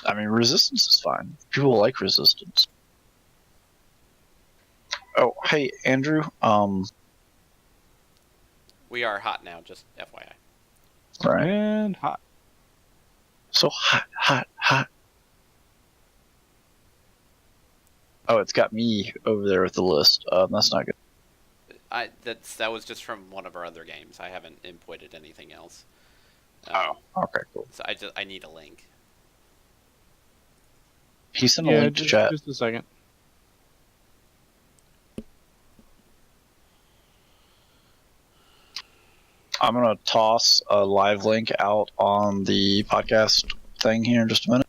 I mean, resistance is fine. People like resistance. Oh, hey, Andrew. We are hot now, just FYI. Right. And hot. So hot. Oh, it's got me over there with the list. That's not good. That was just from one of our other games. I haven't inputted anything else. Okay, cool. So I need a link. He sent a link to chat. Just a second. I'm gonna toss a live link out on the podcast thing here in just a minute.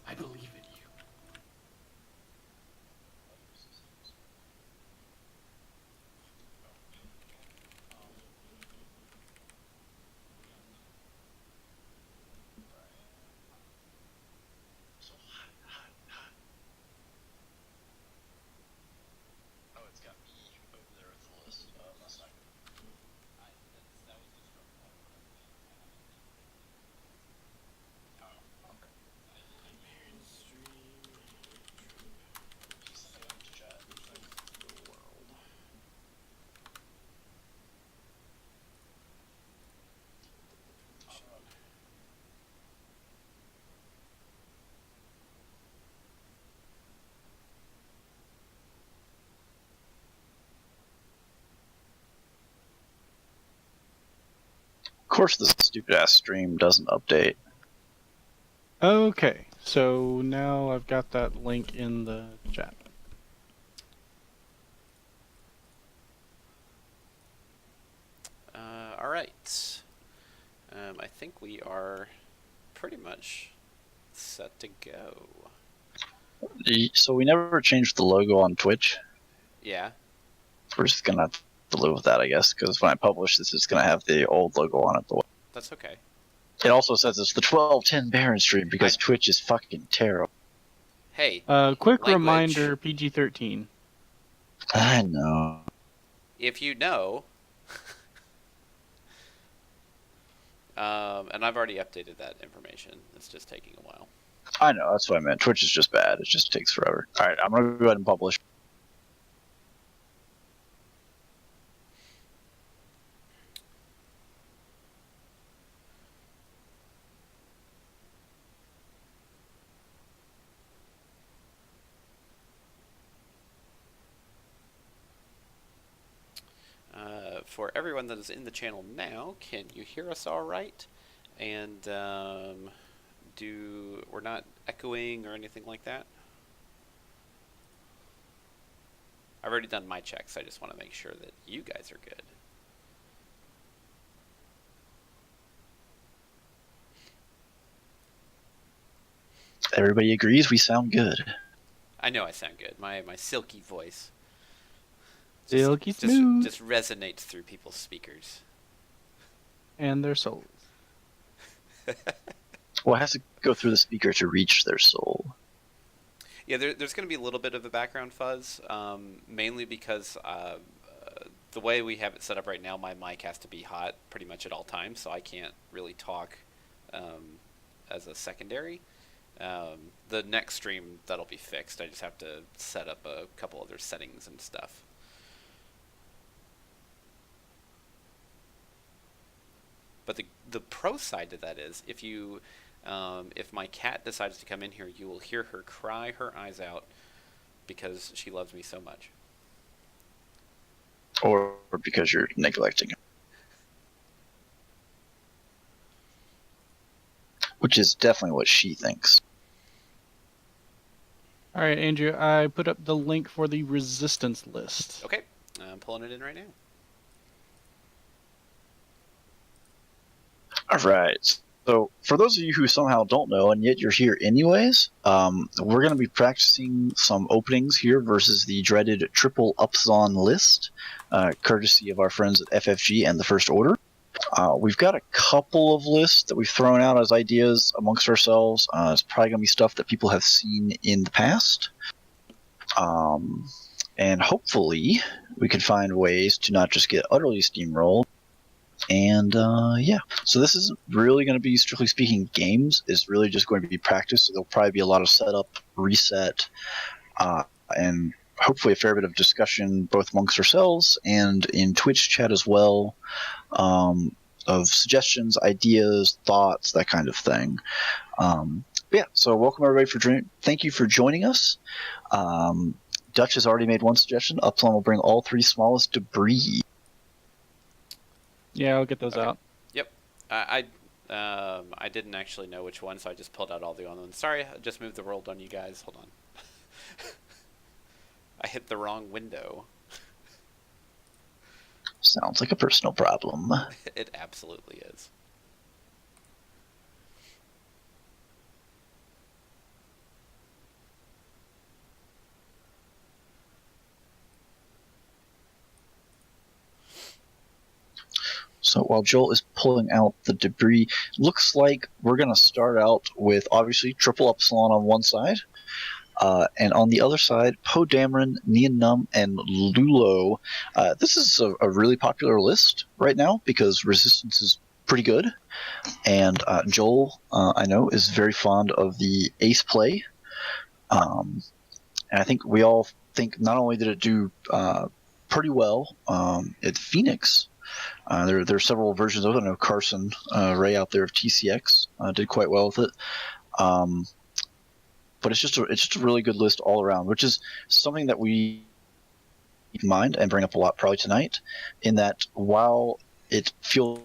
I believe in you. Oh, it's got me over there with the list. That's not good. That was just from one of our other games. He sent a link to chat. Of course, this stupid ass stream doesn't update. Okay, so now I've got that link in the chat. All right. I think we are pretty much set to go. So we never changed the logo on Twitch. Yeah. We're just gonna have to live with that, I guess, because when I publish this, it's gonna have the old logo on it. That's okay. It also says it's the 1210 Baron stream because Twitch is fucking terrible. Hey. Quick language. reminder: PG-13. I know. If you know, and I've already updated that information. It's just taking a while. I know, that's what I meant. Twitch is just bad. It just takes forever. Alright, I'm gonna go ahead and publish. For everyone that is in the channel now, can you hear us all right? And we're not echoing or anything like that? I've already done my checks. I just want to make sure that you guys are good. Everybody agrees we sound good. I know I sound good. My silky voice. Silky smooth. Just resonates through people's speakers. And their souls. Well, it has to go through the speaker to reach their soul. Yeah, there's going to be a little bit of a background fuzz, mainly because the way we have it set up right now, my mic has to be hot pretty much at all times, so I can't really talk as a secondary. The next stream, that'll be fixed. I just have to set up a couple other settings and stuff. But the pro side to that is, if my cat decides to come in here, you will hear her cry her eyes out because she loves me so much. Or because you're neglecting it. Which is definitely what she thinks. Alright, Andrew, I put up the link for the resistance list. Okay. I'm pulling it in right now. All right. So, for those of you who somehow don't know, and yet you're here anyways, we're going to be practicing some openings here versus the dreaded triple Epsilon list, courtesy of our friends at FFG and the First Order. We've got a couple of lists that we've thrown out as ideas amongst ourselves. It's probably going to be stuff that people have seen in the past. And hopefully we can find ways to not just get utterly steamrolled. And yeah, so this isn't really going to be, strictly speaking, games. It's really just going to be practice. So there'll probably be a lot of setup, reset, and hopefully a fair bit of discussion both amongst ourselves and in Twitch chat as well, of suggestions, ideas, thoughts, that kind of thing. Yeah, so welcome everybody thank you for joining us. Dutch has already made one suggestion. Epsilon will bring all 3 smallest debris. Yeah, I'll get those out. Yep. I didn't actually know which one, so I just pulled out all the other ones. Sorry, I just moved the world on you guys. Hold on. I hit the wrong window. Sounds like a personal problem. It absolutely is. So while Joel is pulling out the debris, looks like we're going to start out with, obviously, triple Epsilon on one side. And on the other side, Poe Dameron, Neon Num, and Lulo. This is a really popular list right now because resistance is pretty good. And Joel, I know, is very fond of the ace play. And I think we all think not only did it do pretty well at Phoenix, there are several versions of it. I know Carson Ray out there of TCX did quite well with it. But it's just a really good list all around, which is something that we keep in mind and bring up a lot probably tonight, in that while it feels...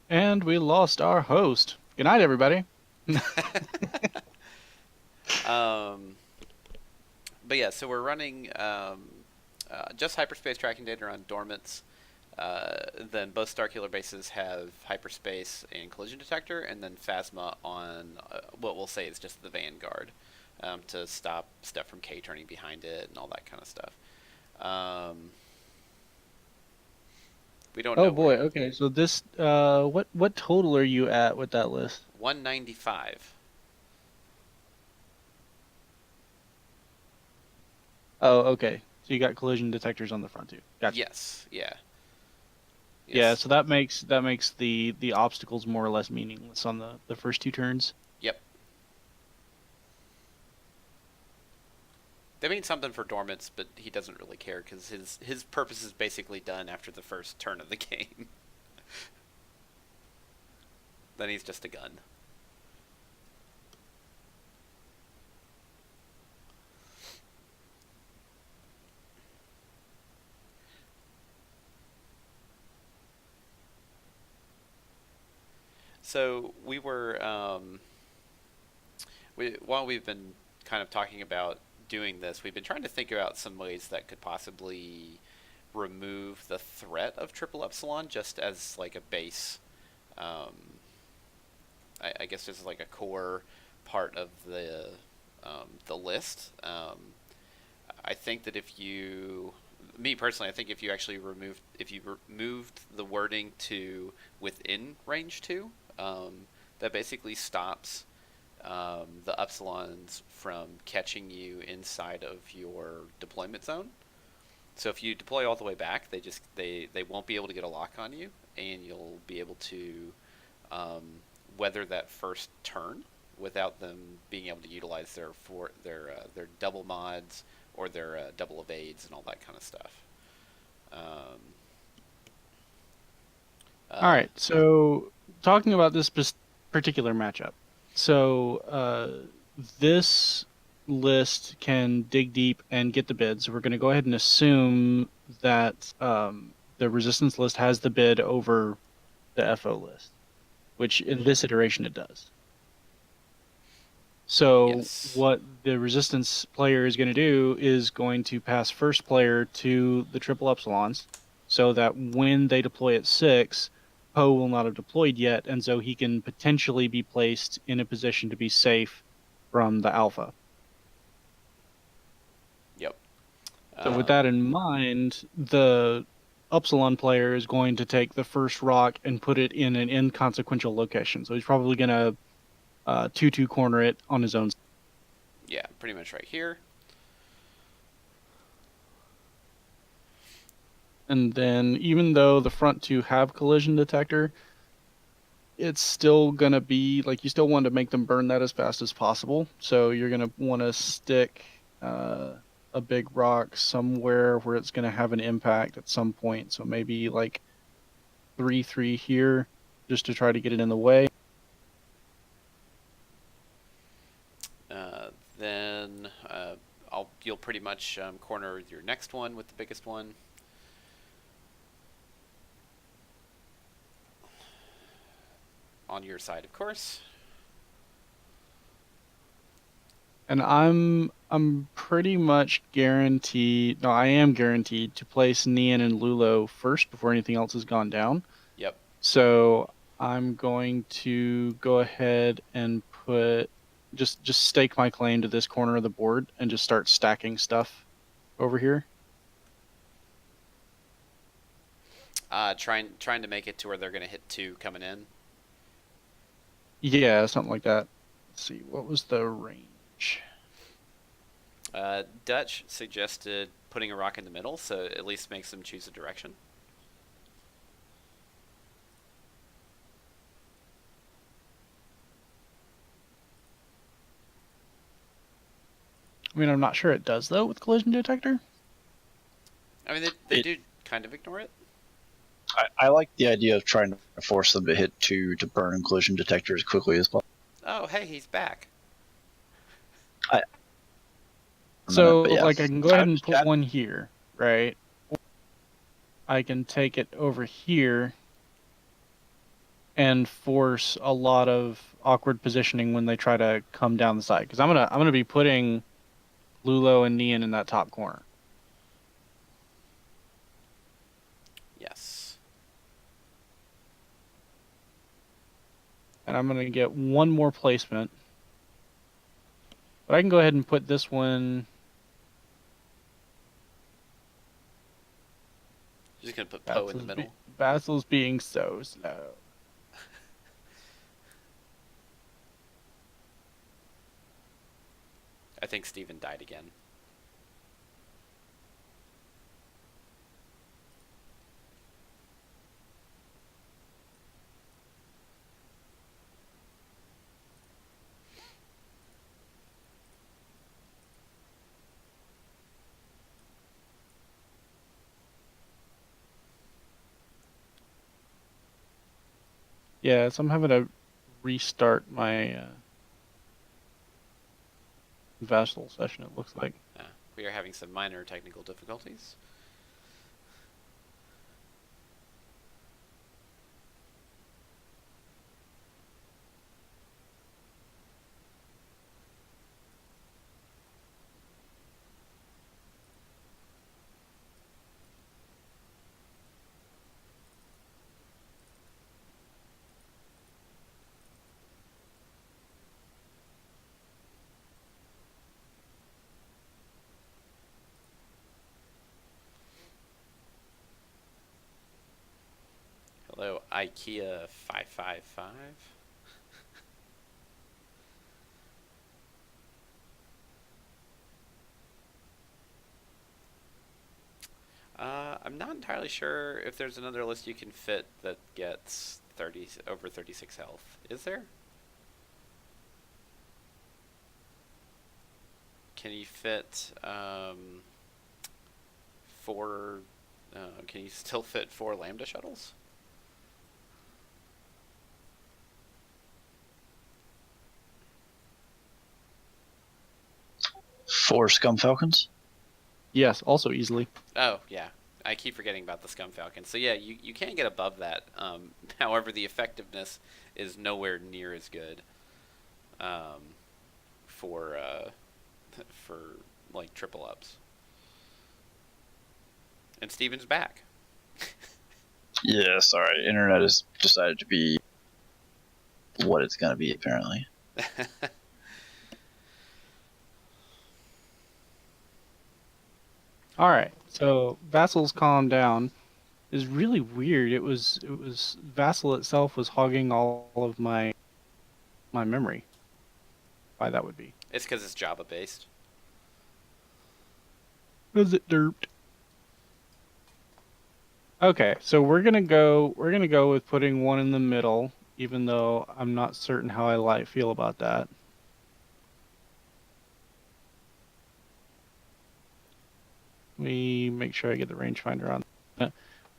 And we lost our host. Good night, everybody. But yeah, so we're running just hyperspace tracking data on dormants. Then both Starkiller bases have hyperspace and collision detector, and then Phasma on what we'll say is just the Vanguard to stop stuff from K turning behind it and all that kind of stuff. We don't know. Oh boy. Okay. So this, what total are you at with that list? 195. Oh, okay. So you got collision detectors on the front too. Gotcha. Yes. Yeah. Yes. Yeah. So that makes the obstacles more or less meaningless on the first 2 turns. Yep. They mean something for dormants, but he doesn't really care because his purpose is basically done after the first turn of the game. Then he's just a gun. So we were, while we've been kind of talking about doing this, we've been trying to think about some ways that could possibly remove the threat of triple Epsilon just as like a base. I guess just like a core part of the list. I think that me personally, I think if you actually removed the wording to within range 2, that basically stops the Epsilons from catching you inside of your deployment zone. So if you deploy all the way back, they won't be able to get a lock on you, and you'll be able to weather that first turn without them being able to utilize their double mods or their double evades and all that kind of stuff. All right. So talking about this particular matchup. So this list can dig deep and get the bid. So we're going to go ahead and assume that the resistance list has the bid over the FO list, which in this iteration it does. So Yes. what the resistance player is going to do is going to pass first player to the triple epsilons, so that when they deploy at 6, Poe will not have deployed yet, and so he can potentially be placed in a position to be safe from the alpha. Yep. So with that in mind, the Epsilon player is going to take the first rock and put it in an inconsequential location. So he's probably going to 2-2 corner it on his own. Yeah, pretty much right here. And then even though the front two have collision detector, it's still going to be like you still want to make them burn that as fast as possible. So you're going to want to stick a big rock somewhere where it's going to have an impact at some point. So maybe like 3-3 here just to try to get it in the way. Then you'll pretty much corner your next one with the biggest one. On your side, of course. And I'm pretty much guaranteed. No, I am guaranteed to place Nian and Lulo first before anything else has gone down. Yep. So I'm going to go ahead and put just stake my claim to this corner of the board and just start stacking stuff over here. Trying to make it to where they're going to hit 2 coming in. Yeah, something like that. Let's see, what was the range? Dutch suggested putting a rock in the middle, so at least makes them choose a direction. I mean, I'm not sure it does though with collision detector. I mean, they do kind of ignore it. I like the idea of trying to force them to hit 2 to burn collision detector as quickly as possible. Oh, hey, he's back. So, yeah. like, I can go ahead and put one here, right? I can take it over here and force a lot of awkward positioning when they try to come down the side. Because I'm gonna be putting Lulo and Nian in that top corner. Yes. And I'm gonna get one more placement. But I can go ahead and put this one. Just gonna put Poe in the middle. Basil's being so slow. I think Steven died again. Yeah, so I'm having to restart my Vassal session, it looks like. We are having some minor technical difficulties. Hello, IKEA 555. I'm not entirely sure if there's another list you can fit that gets over 36 health. Is there? Can you fit 4? Can you still fit 4 Lambda shuttles? Four Scum Falcons? Yes, also easily. Oh, yeah. I keep forgetting about the Scum Falcon. So yeah, you can't get above that. However, the effectiveness is nowhere near as good for like triple ups. And Steven's back. Yeah, sorry. Internet has decided to be what it's going to be, apparently. All right, so Vassal's calm down is really weird. It was Vassal itself was hogging all of my memory. Why that would be? It's because it's Java based. Is it derped? Okay, so we're gonna go with putting one in the middle, even though I'm not certain how I feel about that. Let me make sure I get the rangefinder on.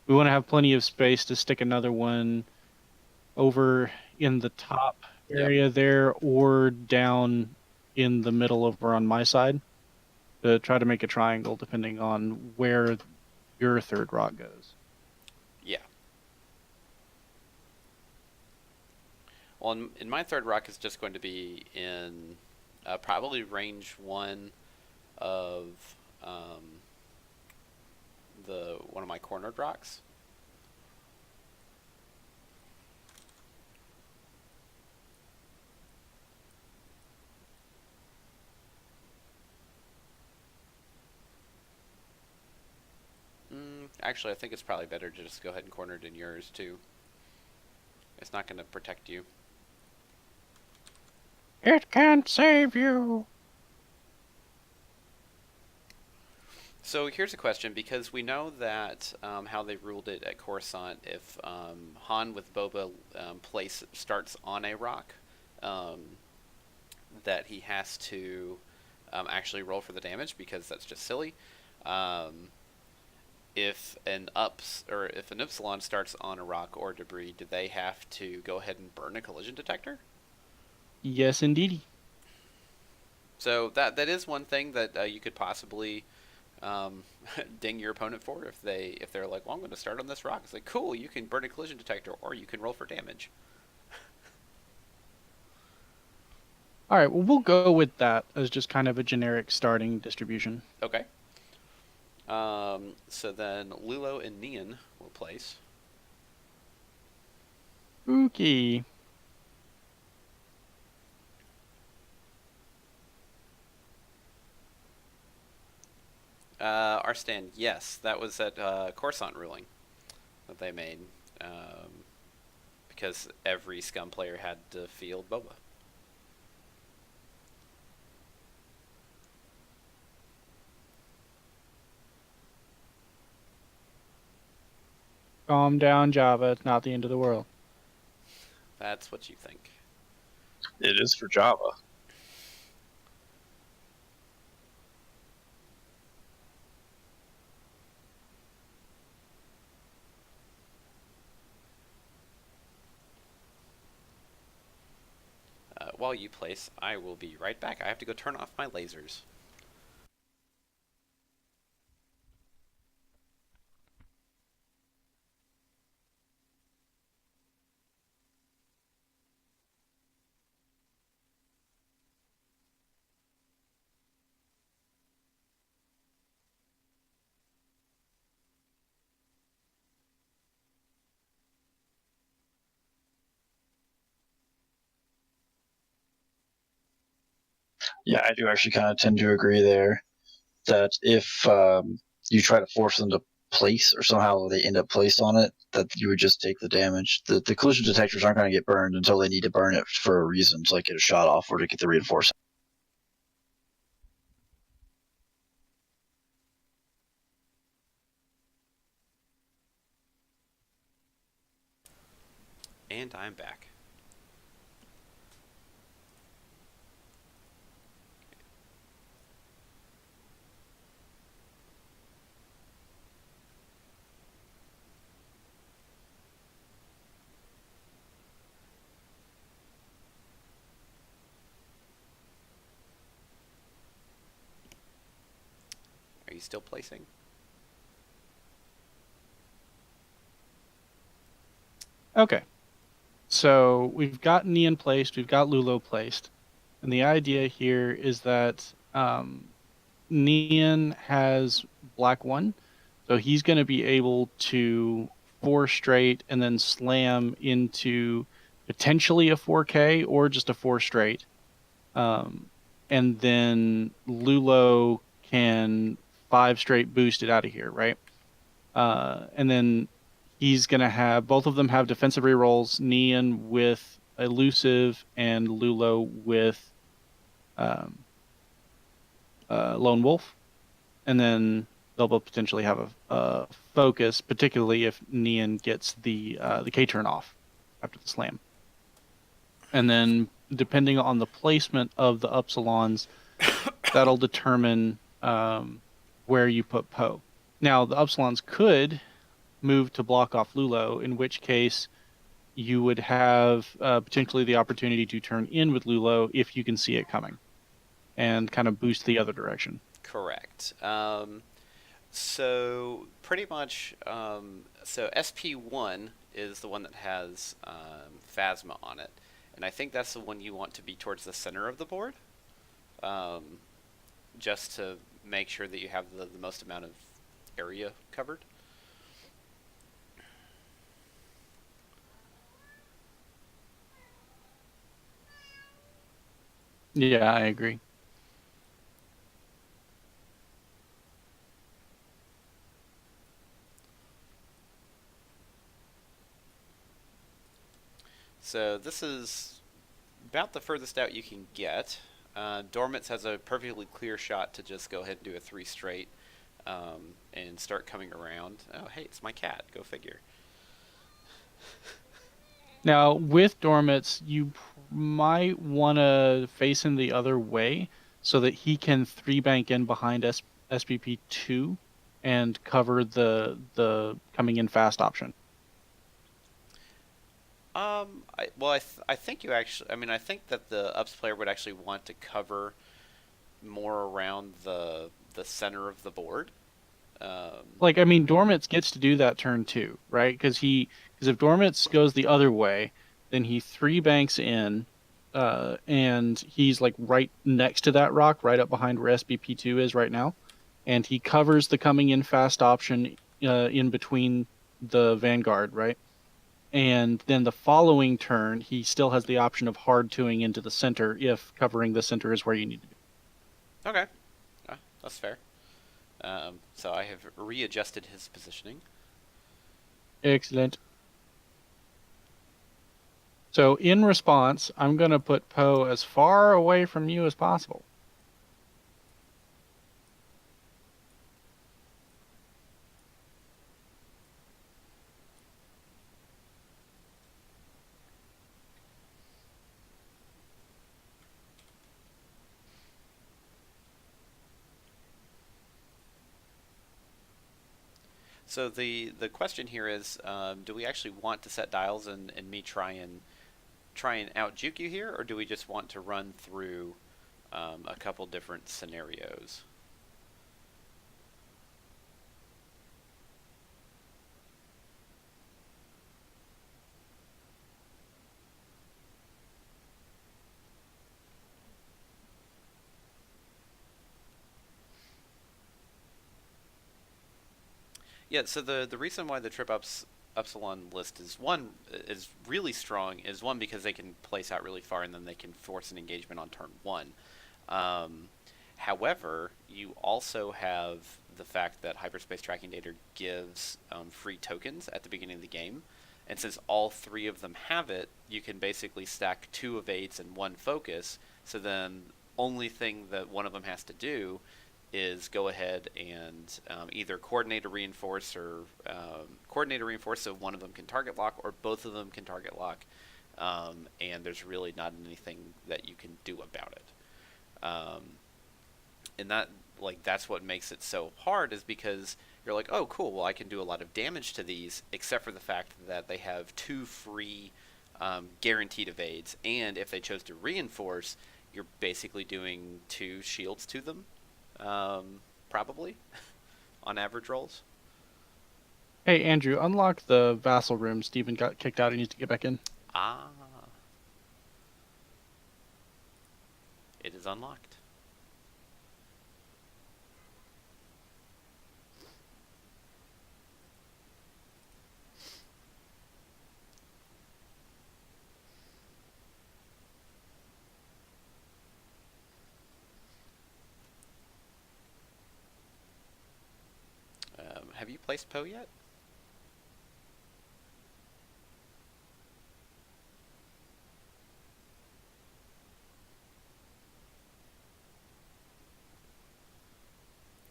We want to have plenty of space to stick another one over in the top area there, or down in the middle over on my side, to try to make a triangle depending on where your third rock goes. Yeah. Well, in my third rock is just going to be in probably range 1 of the one of my cornered rocks. Actually, I think it's probably better to just go ahead and corner it in yours too. It's not going to protect you. It can't save you. So here's a question, because we know that how they ruled it at Coruscant, if Han with Boba place starts on a rock, that he has to actually roll for the damage, because that's just silly. If an Epsilon starts on a rock or debris, do they have to go ahead and burn a collision detector? Yes, indeedy. So that is one thing that you could possibly ding your opponent for, if they're like, well, I'm going to start on this rock. It's like, cool, you can burn a collision detector, or you can roll for damage. All right, well, we'll go with that as just kind of a generic starting distribution. Okay. So then Lulo and Neon will place. Spooky. Our stand, yes, that was at Coruscant ruling that they made, because every Scum player had to field Boba. Calm down, Java. It's not the end of the world. That's what you think. It is for Java. While you place, I will be right back. I have to go turn off my lasers. Yeah, I do actually kind of tend to agree there that if you try to force them to place, or somehow they end up placed on it, that you would just take the damage. The collision detectors aren't going to get burned until they need to burn it for a reason, to like get a shot off or to get the reinforcement. And I'm back. Are you still placing? Okay. So we've got Neon placed. We've got Lulo placed. And the idea here is that Nian has black 1, so he's going to be able to 4 straight and then slam into potentially a 4K or just a 4 straight. And then Lulo can 5 straight boost it out of here, right? And then he's going to have, both of them have defensive rerolls, Nian with elusive and Lulo with Lone Wolf. And then they'll both potentially have a focus, particularly if Nian gets the K turn off after the slam. And then depending on the placement of the Epsilons, that'll determine where you put Poe. Now, the Epsilons could move to block off Lulo, in which case you would have potentially the opportunity to turn in with Lulo if you can see it coming and kind of boost the other direction. Correct. So pretty much, so SP1 is the one that has Phasma on it, and I think that's the one you want to be towards the center of the board, just to make sure that you have the most amount of area covered. Yeah, I agree. So this is about the furthest out you can get. Dormitz has a perfectly clear shot to just go ahead and do a 3 straight and start coming around. Oh, hey, it's my cat. Go figure. Now, with Dormitz, you might want to face him the other way so that he can 3-bank in behind SPP 2 and cover the coming in fast option. I think you actually. I mean, I think that the ups player would actually want to cover more around the center of the board. I mean, Dormitz gets to do that turn 2, right? Because if Dormitz goes the other way, then he 3-banks in, and he's like right next to that rock, right up behind where SBP2 is right now, and he covers the coming in fast option in between the Vanguard, right? And then the following turn, he still has the option of hard 2ing into the center if covering the center is where you need to be. Okay, that's fair. So I have readjusted his positioning. Excellent. So in response, I'm going to put Poe as far away from you as possible. So the question here is, do we actually want to set dials and me try and out juke you here, or do we just want to run through a couple different scenarios? Yeah, so the reason why the trip Epsilon list is really strong is one because they can place out really far and then they can force an engagement on turn 1. However, you also have the fact that Hyperspace Tracking Data gives free tokens at the beginning of the game, and since all 3 of them have it, you can basically stack 2 evades and 1 focus. So then, only thing that one of them has to do is go ahead and either coordinate a reinforce so one of them can target lock, or both of them can target lock, and there's really not anything that you can do about it. And that's what makes it so hard, is because you're like, oh cool, well I can do a lot of damage to these, except for the fact that they have 2 free guaranteed evades, and if they chose to reinforce, you're basically doing 2 shields to them. Probably, on average rolls. Hey, Andrew, unlock the vassal room. Steven got kicked out. He needs to get back in. Ah. It is unlocked. Have you placed Poe yet?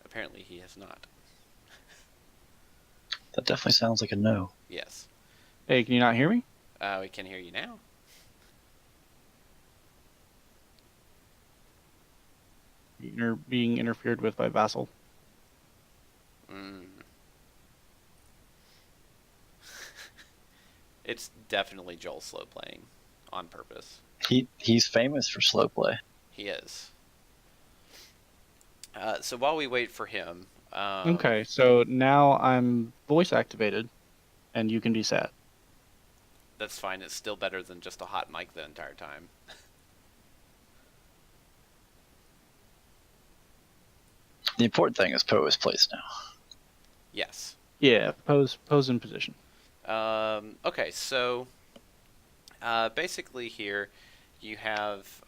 Apparently he has not. That definitely sounds like a no. Yes. Hey, can you not hear me? We can hear you now. You're being interfered with by Vassal. It's definitely Joel slow playing on purpose. He's famous for slow play. He is. So while we wait for him... Okay, so now I'm voice activated, and you can be sad. That's fine. It's still better than just a hot mic the entire time. The important thing is Poe is placed now. Yes. Yeah, pose in position. Okay, so basically here you have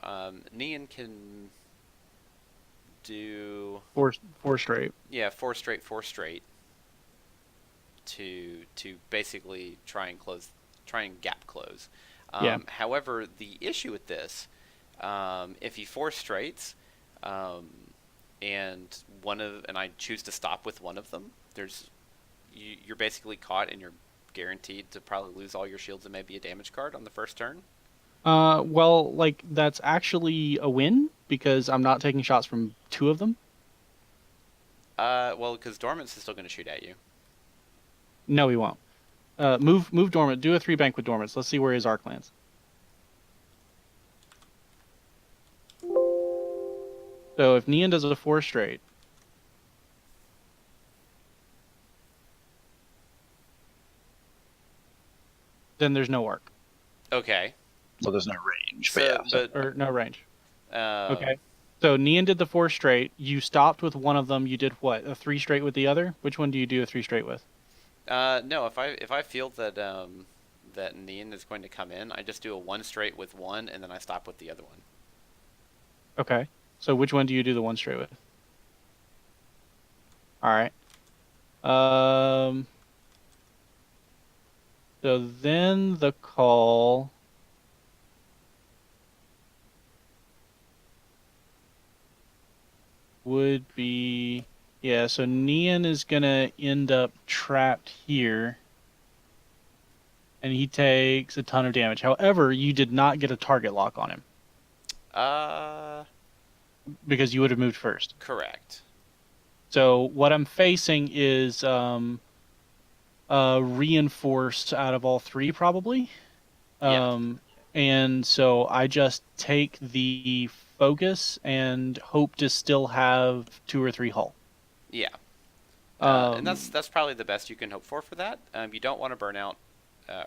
Neon can do four straight. Yeah, four straight to basically try and gap close. Yeah. However, the issue with this, if you four straights, and I choose to stop with one of them, you're basically caught, and you're guaranteed to probably lose all your shields and maybe a damage card on the first turn. Well, like, that's actually a win because I'm not taking shots from two of them. Well, because Dormant's is still going to shoot at you. No, he won't. Move Dormant. Do a 3-bank with Dormants. Let's see where his arc lands. So if Neon does a 4 straight, then there's no arc. Okay. So there's no range. Or no range. Okay. Okay. So Neon did the 4 straight. You stopped with one of them. You did what? A 3 straight with the other? Which one do you do a 3 straight with? No. If I feel that that Neon is going to come in, I just do a 1 straight with one, and then I stop with the other one. Okay. So which one do you do the 1 straight with? All right. So then the call would be, yeah, so Neon is going to end up trapped here. And he takes a ton of damage. However, you did not get a target lock on him. Because you would have moved first. Correct. So what I'm facing is reinforced out of all 3, probably. Yeah. And so I just take the focus and hope to still have 2 or 3 hull. Yeah. And that's probably the best you can hope for that. You don't want to burn out,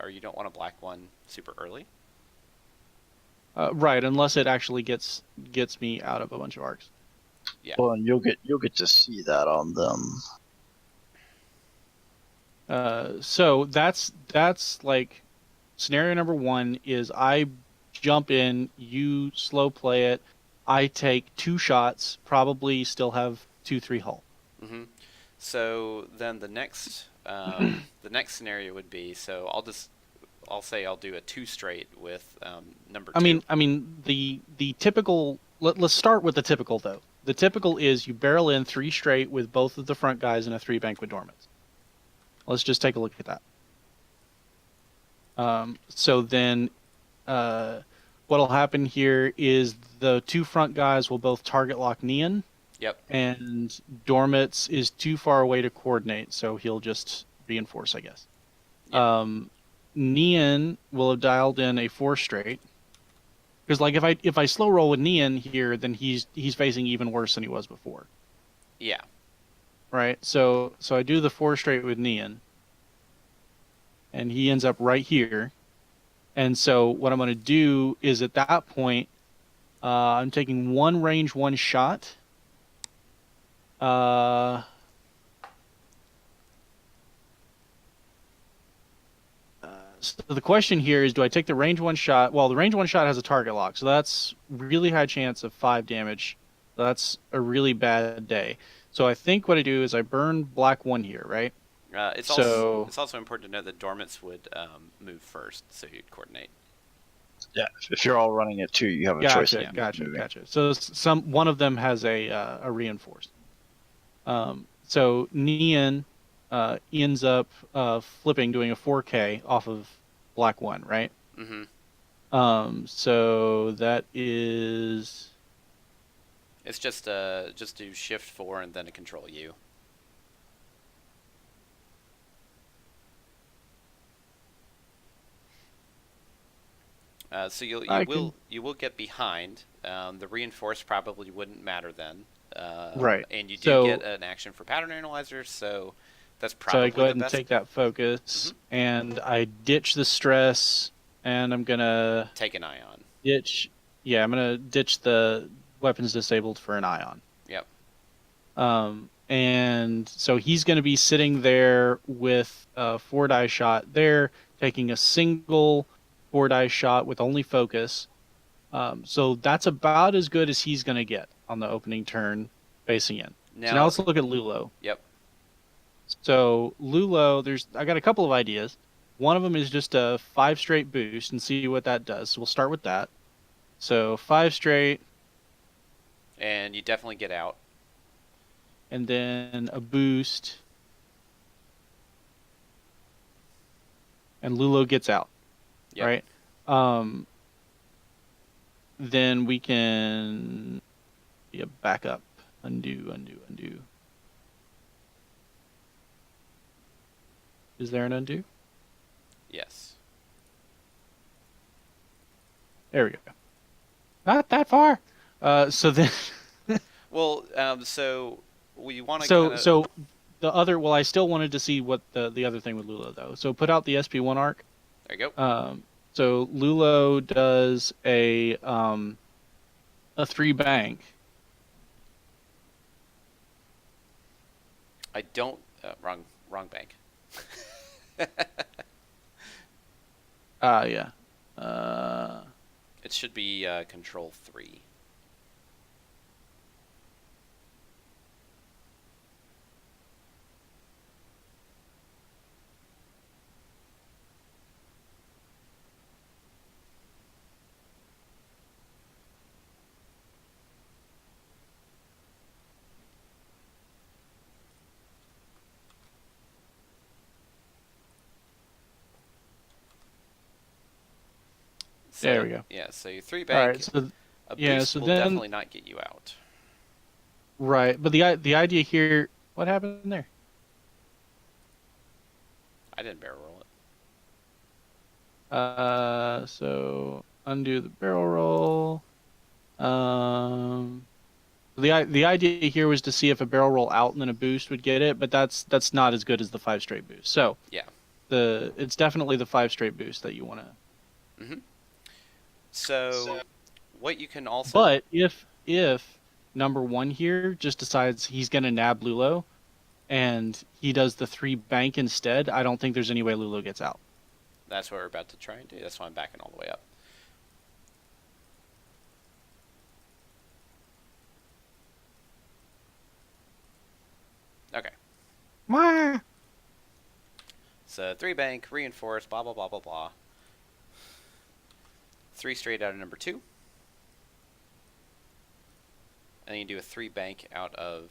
or you don't want to black one super early. Right, unless it actually gets me out of a bunch of arcs. Yeah. Well, and you'll get to see that on them. So that's like scenario number 1 is I jump in, you slow play it, I take 2 shots, probably still have 2-3 hull. Mm-hmm. So then the next scenario would be, so I'll say I'll do a 2 straight with number 2. I mean the typical. Let's start with the typical though. The typical is you barrel in 3 straight with both of the front guys in a 3-bank with Dormants. Let's just take a look at that. So then, what'll happen here is the 2 front guys will both target lock Neon. Yep. And Dormants is too far away to coordinate, so he'll just reinforce, I guess. Yep. Neon will have dialed in a 4 straight. Because like if I slow roll with Neon here, then he's facing even worse than he was before. Yeah. Right? So I do the 4 straight with Neon. And he ends up right here. And so what I'm going to do is at that point, I'm taking 1 range, 1 shot. So the question here is, do I take the range 1 shot? Well, the range 1 shot has a target lock, so that's really high chance of 5 damage. That's a really bad day. So I think what I do is I burn black 1 here, right? It's So also important to know that dormants would move first, so you'd coordinate. Yeah, if you're all running it too, you have a choice of moving. gotcha. So one of them has a reinforced. So Nian ends up flipping, doing a 4K off of black 1, right? Mm-hmm. So that is. It's just do shift 4 and then a control U. So you will get behind. The reinforced probably wouldn't matter then. Right. And you do get an action for pattern analyzer, so that's probably so I go ahead the and best. take that focus, and I ditch the stress, and I'm gonna take an ion. Ditch. Yeah, I'm gonna ditch the weapons disabled for an ion. Yep. And so he's gonna be sitting there with a 4-die shot there, taking a single 4-die shot with only focus. So that's about as good as he's gonna get on the opening turn, facing in. So now let's look at Lulo. Yep. So Lulo, I got a couple of ideas. One of them is just a 5 straight boost and see what that does. So we'll start with that. So 5 straight. And you definitely get out. And then a boost. And Lulo gets out. Yep. Right? Then we can back up. Undo. Is there an undo? Yes. There we go. Not that far. So then. Well, so we want to. So the other. Well, I still wanted to see what the other thing with Lulo though. So put out the SP1 arc. There you go. So Lulo does a 3 bank. I don't. Wrong bank. Yeah. It should be control 3. So, there we go. Yeah, so your 3 bank. All right, so a boost so will then, definitely not get you out. Right, but the idea here, what happened there? I didn't barrel roll it. So undo the barrel roll. The idea here was to see if a barrel roll out and then a boost would get it, but that's not as good as the 5 straight boost. So yeah, it's definitely the 5 straight boost that you want to. Mm-hmm. So what you can also. But if number 1 here just decides he's gonna nab Lulo, and he does the 3 bank instead, I don't think there's any way Lulo gets out. That's what we're about to try and do. That's why I'm backing all the way up. Okay. Wah! So 3 bank, reinforce, blah, blah, blah, blah, blah. 3 straight out of number 2. And then you do a 3 bank out of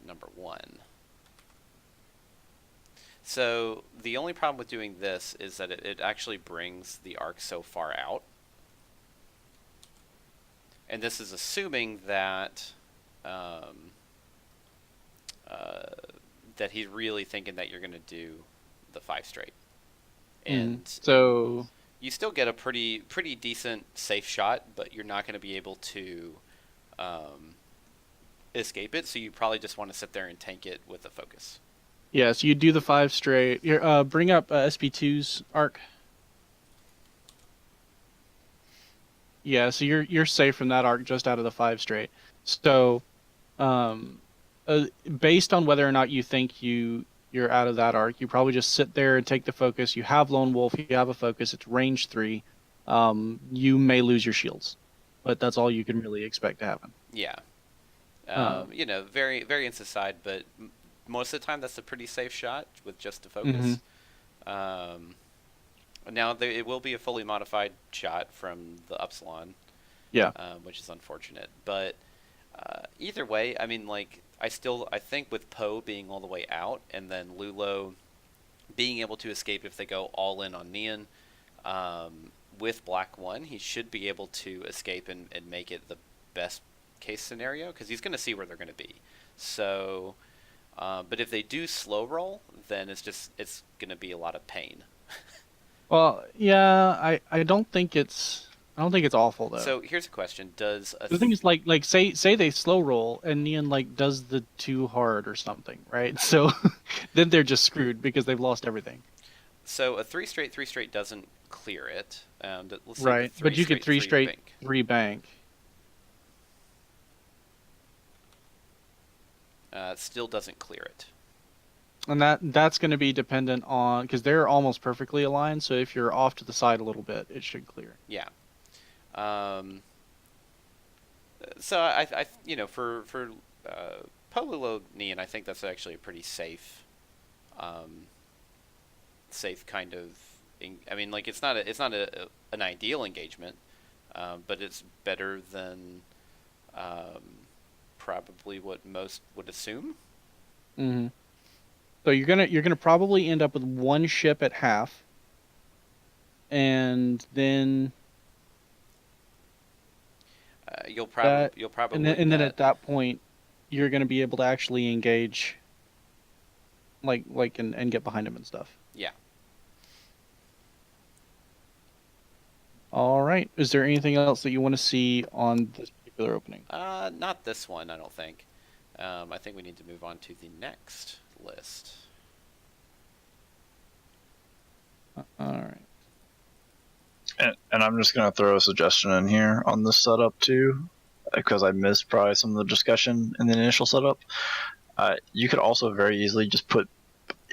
number 1. So the only problem with doing this is that it actually brings the arc so far out. And this is assuming that that he's really thinking that you're going to do the 5 straight. And so you still get a pretty decent safe shot, but you're not going to be able to escape it. So you probably just want to sit there and tank it with a focus. Yeah, so you do the 5 straight. Here, bring up SP2's arc. Yeah, so you're safe from that arc just out of the 5 straight. So, um, based on whether or not you think you're out of that arc, you probably just sit there and take the focus. You have Lone Wolf, you have a focus. It's range 3. You may lose your shields, but that's all you can really expect to happen. Yeah. Um, Variance aside, but most of the time that's a pretty safe shot with just the hmm focus. Um, Now it will be a fully modified shot from the Epsilon, Yeah. which is unfortunate. But either way, I mean, like I think with Poe being all the way out and then Lulo being able to escape if they go all in on Neon, with Black One, he should be able to escape and make it the best case scenario because he's going to see where they're going to be. So, but if they do slow roll, then it's going to be a lot of pain. Well, yeah, I don't think it's awful though. So here's a question: Does a The thing is, like say they slow roll and Neon like does the too hard or something, right? So then they're just screwed because they've lost everything. so a three straight doesn't clear it? Let's see the Right, but you could three three straight bank. 3 bank. It still doesn't clear it. And that's going to be dependent on because they're almost perfectly aligned. So if you're off to the side a little bit, it should clear. Yeah. Um, so I for Polulo Neon, I think that's actually a pretty um, safe kind of. I mean, like it's not an ideal engagement, but it's better than um, probably what most would assume. hmm So you're gonna probably end up with 1 ship at half, and then that, You'll and probably then net. at that point, you're gonna be able to actually engage, and get behind him and stuff. Yeah. All right. Is there anything else that you want to see on this particular opening? Not this one, I don't think. I think we need to move on to the next list. All right. And I'm just gonna throw a suggestion in here on this setup too, because I missed probably some of the discussion in the initial setup. You could also very easily just put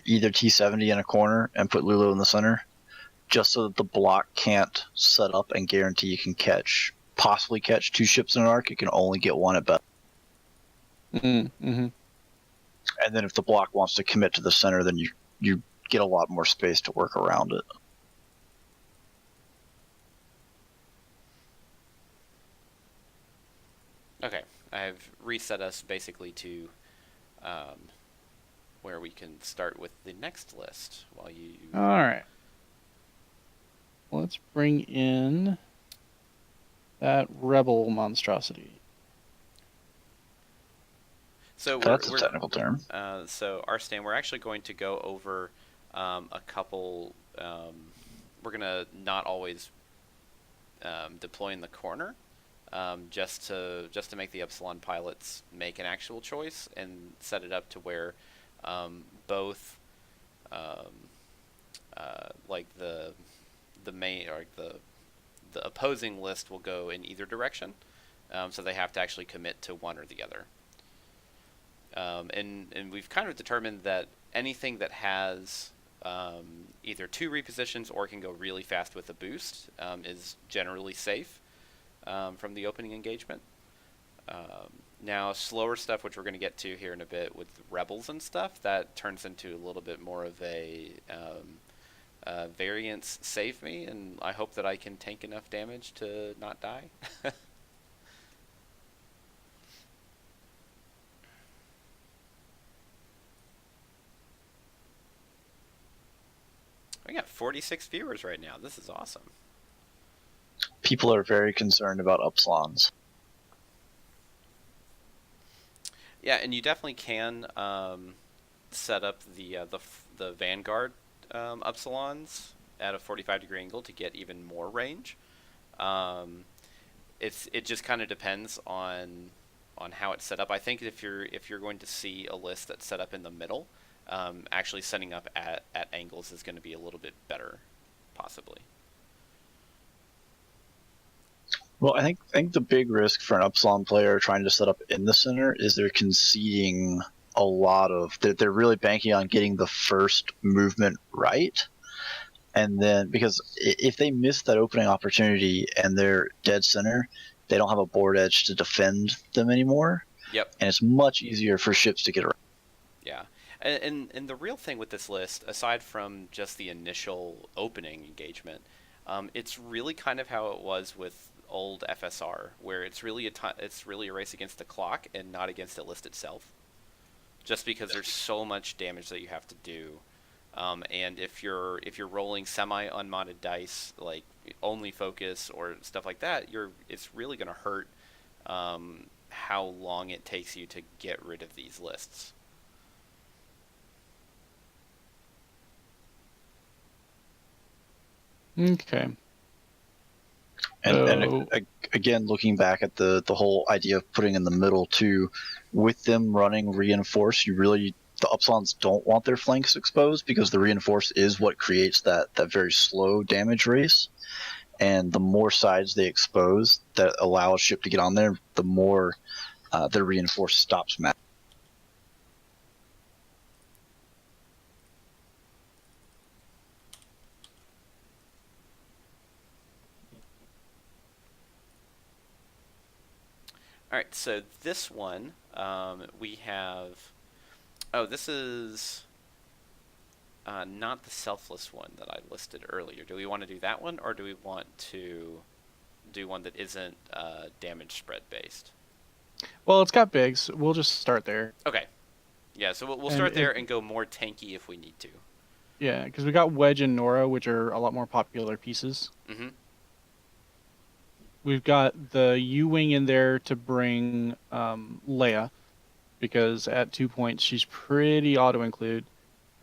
either T70 in a corner and put Lulu in the center, just so that the block can't set up and guarantee you can possibly catch 2 ships in an arc. You can only get 1 at best. Mm-hmm. And then if the block wants to commit to the center, then you get a lot more space to work around it. Okay, I've reset us basically to where we can start with the next list while you. All right. Let's bring in that rebel monstrosity. So That's a technical term. So Arstan, we're actually going to go over a couple. We're gonna not always deploy in the corner, just to make the Epsilon pilots make an actual choice and set it up to where both like the main or the opposing list will go in either direction, so they have to actually commit to one or the other. And we've kind of determined that anything that has either 2 repositions or can go really fast with a boost is generally safe from the opening engagement. Now, slower stuff, which we're going to get to here in a bit with rebels and stuff, that turns into a little bit more of a variance save me, and I hope that I can tank enough damage to not die. We got 46 viewers right now. This is awesome. People are very concerned about Epsilons. Yeah, and you definitely can set up the Vanguard Epsilons at a 45-degree angle to get even more range. It just kind of depends on how it's set up. I think if you're going to see a list that's set up in the middle, actually setting up at angles is going to be a little bit better, possibly. Well, I think the big risk for an Epsilon player trying to set up in the center is they're conceding a lot of. They're really banking on getting the first movement right, and then because if they miss that opening opportunity and they're dead center, they don't have a board edge to defend them anymore, Yep. and it's much easier for ships to get around. Yeah. And the real thing with this list, aside from just the initial opening engagement, it's really kind of how it was with old FSR, where it's really it's really a race against the clock and not against the list itself. Just because there's so much damage that you have to do, and if you're rolling semi unmodded dice like only focus or stuff like that, it's really going to hurt how long it takes you to get rid of these lists. Okay. And again, looking back at the whole idea of putting in the middle too, with them running reinforce, the Upsilons don't want their flanks exposed because the reinforce is what creates that very slow damage race. And the more sides they expose that allow a ship to get on there, the more the reinforce stops mattering. All right, so this one we have. Oh, this is not the selfless one that I listed earlier. Do we want to do that one, or do we want to do one that isn't damage spread based? Well, it's got bigs. We'll just start there. Okay. Yeah, so we'll And start there and go more tanky if we need to. Yeah, because we got Wedge and Nora, which are a lot more popular pieces. Mm-hmm. We've got the U-Wing in there to bring Leia, because at 2 points she's pretty auto-include.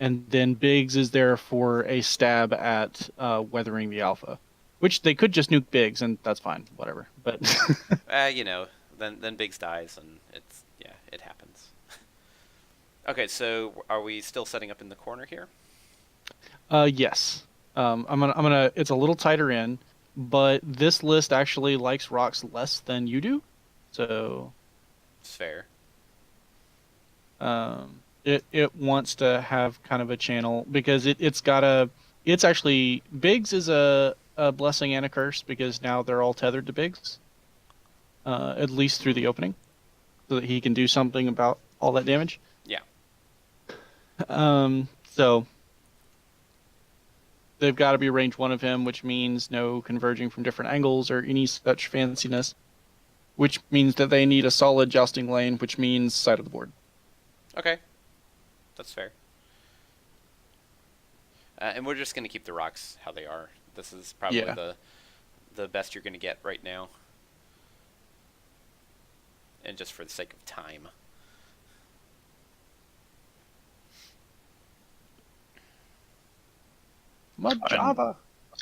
And then Biggs is there for a stab at weathering the Alpha, which they could just nuke Biggs, and that's fine, whatever. But Then Biggs dies, and it happens. Okay, so are we still setting up in the corner here? yes, I'm gonna. It's a little tighter in, but this list actually likes rocks less than you do, so It's fair. it wants to have kind of a channel because it's actually Biggs is a blessing and a curse because now they're all tethered to Biggs, at least through the opening, so that he can do something about all that damage. Yeah. So they've got to be range one of him, which means no converging from different angles or any such fanciness, which means that they need a solid jousting lane, which means side of the board. Okay. That's fair. And we're just going to keep the rocks how they are. This is probably the best you're going to get right now. And just for the sake of time. Majava.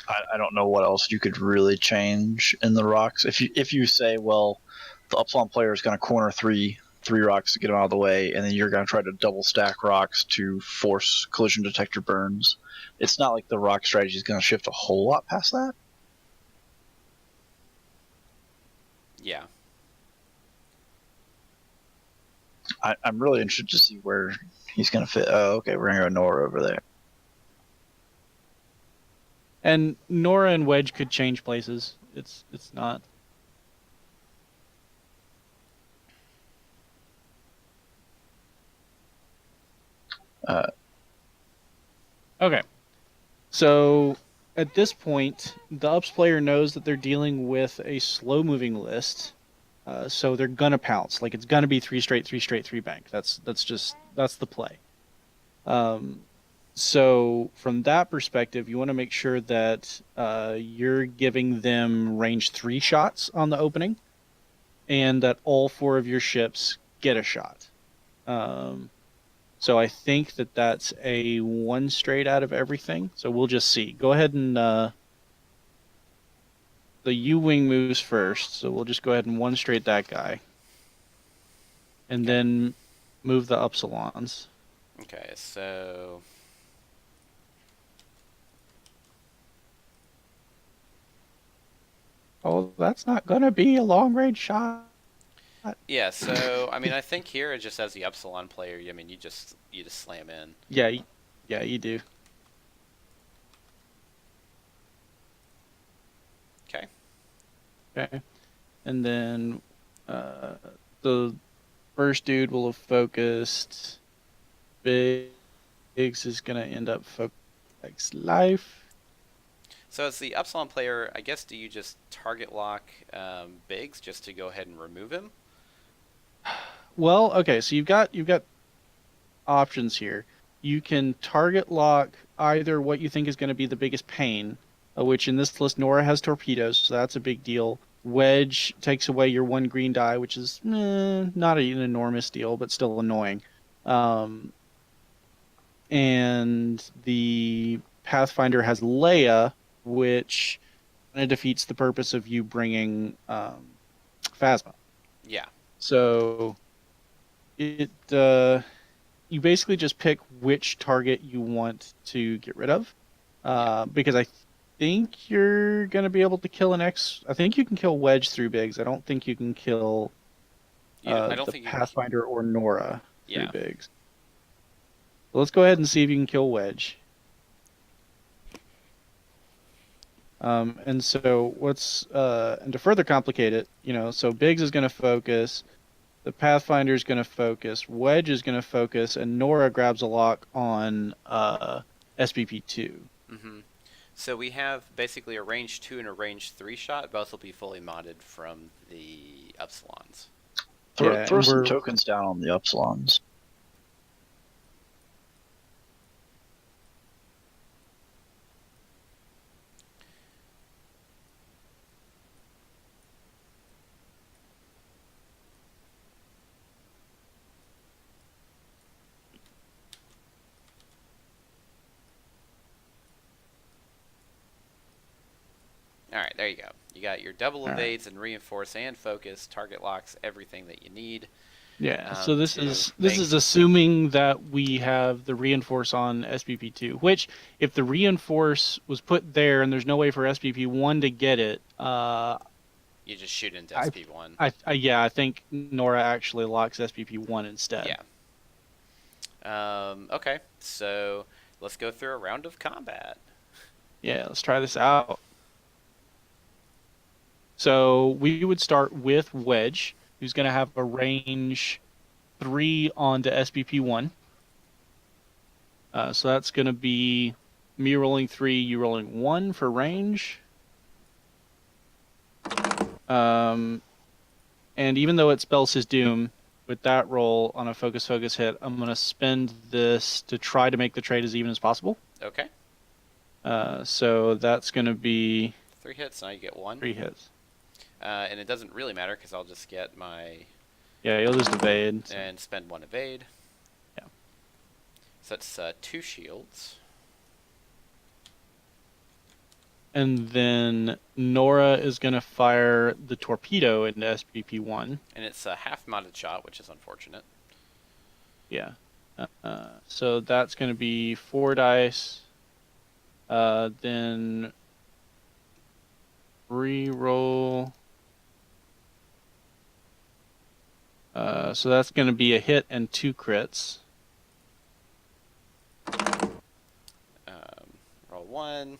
I don't know what else you could really change in the rocks. If you say, well, the Upsilon player is going to corner three rocks to get them out of the way, and then you're going to try to double stack rocks to force collision detector burns. It's not like the rock strategy is going to shift a whole lot past that. Yeah. I'm really interested to see where he's going to fit. Oh, okay, we're going to go Nora over there. And Nora and Wedge could change places. It's not. Okay. So at this point, the Ups player knows that they're dealing with a slow-moving list, so they're gonna pounce. Like it's gonna be three straight, three bank. That's the play. So from that perspective, you want to make sure that you're giving them range 3 shots on the opening, and that all 4 of your ships get a shot. So I think that that's a 1 straight out of everything. So we'll just see. Go ahead and the U-Wing moves first, so we'll just go ahead and 1 straight that guy. And then move the Upsilons. Okay, so Oh, that's not gonna be a long range shot. Yeah, so I mean, I think here, just as the Epsilon player, I mean, you just slam in. Yeah, yeah, you do. Okay. Okay, and then uh, the first dude will have focused. Biggs is gonna end up focusing life. So as the Epsilon player, I guess, do you just target lock Biggs just to go ahead and remove him? Well, okay, so you've got options here. You can target lock either what you think is going to be the biggest pain, which in this list Nora has torpedoes, so that's a big deal. Wedge takes away your one green die, which is not an enormous deal, but still annoying. Um, and the Pathfinder has Leia, which kind of defeats the purpose of you bringing Phasma. Yeah. So it you basically just pick which target you want to get rid of. Because I think you're going to be able to kill an X. I think you can kill Wedge through Biggs. I don't think you can kill I don't the think you. Pathfinder or Nora through Yeah. Biggs. So let's go ahead and see if you can kill Wedge. And so and to further complicate it, so Biggs is going to focus, the Pathfinder is going to focus, Wedge is going to focus, and Nora grabs a lock on SPP2. Mm-hmm. So we have basically a range 2 and a range 3 shot. Both will be fully modded from the Epsilons. Throw some tokens down on the Epsilons. Alright, there you go. You got your double evades and reinforce and focus, target locks, everything that you need. Yeah, so this is assuming that we have the reinforce on SPP2, which if the reinforce was put there and there's no way for SPP1 to get it, you just shoot into SPP1. I think Nora actually locks SPP1 instead. Yeah. Okay, so let's go through a round of combat. Yeah, let's try this out. So we would start with Wedge, who's going to have a range 3 onto SPP1. So that's going to be me rolling 3, you rolling 1 for range. And even though it spells his doom, with that roll on a focus hit, I'm going to spend this to try to make the trade as even as possible. Okay. So that's going to be 3 hits, now you get 1. 3 hits. And it doesn't really matter because I'll just get my... Yeah, you'll just evade. And spend 1 evade. Yeah. So that's 2 shields. And then Nora is going to fire the torpedo into SPP1. And it's a half-mounted shot, which is unfortunate. Yeah. So that's going to be 4 dice. Then re-roll. So that's going to be a hit and 2 crits. Roll 1.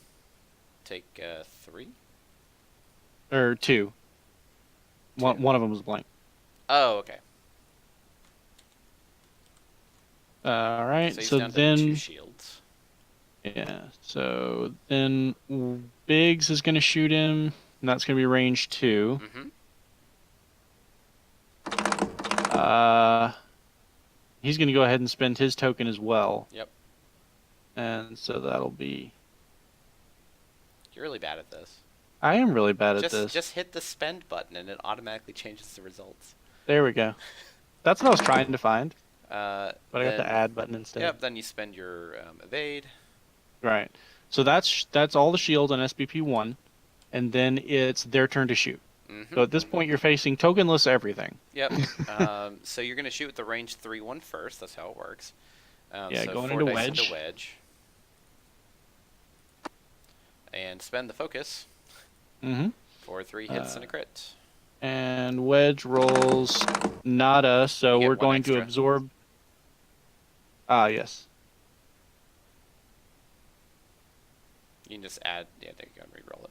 Take 3? Or 2. One of them was blank. Oh, okay. All right, so down then to 2 shields. Yeah, so then Biggs is going to shoot him, and that's going to be range 2. Mm-hmm. He's going to go ahead and spend his token as well. Yep. And so that'll be... You're really bad at this. I am really bad at this. Just hit the spend button and it automatically changes the results. There we go. That's what I was trying to find. But I got the add button instead. Yep, then you spend your evade. Right. So that's all the shields on SPP1, and then it's their turn to shoot. Mm-hmm. So at this point, you're facing tokenless everything. Yep. So you're going to shoot with the range 3 one first. That's how it works. Yeah, so going 4 into dice wedge. into wedge. And spend the focus. Mm-hmm. For 3 hits and a crit. And Wedge rolls nada, so You get we're 1 going to extra. absorb. Ah, yes. You can just add. Yeah, there you go. And reroll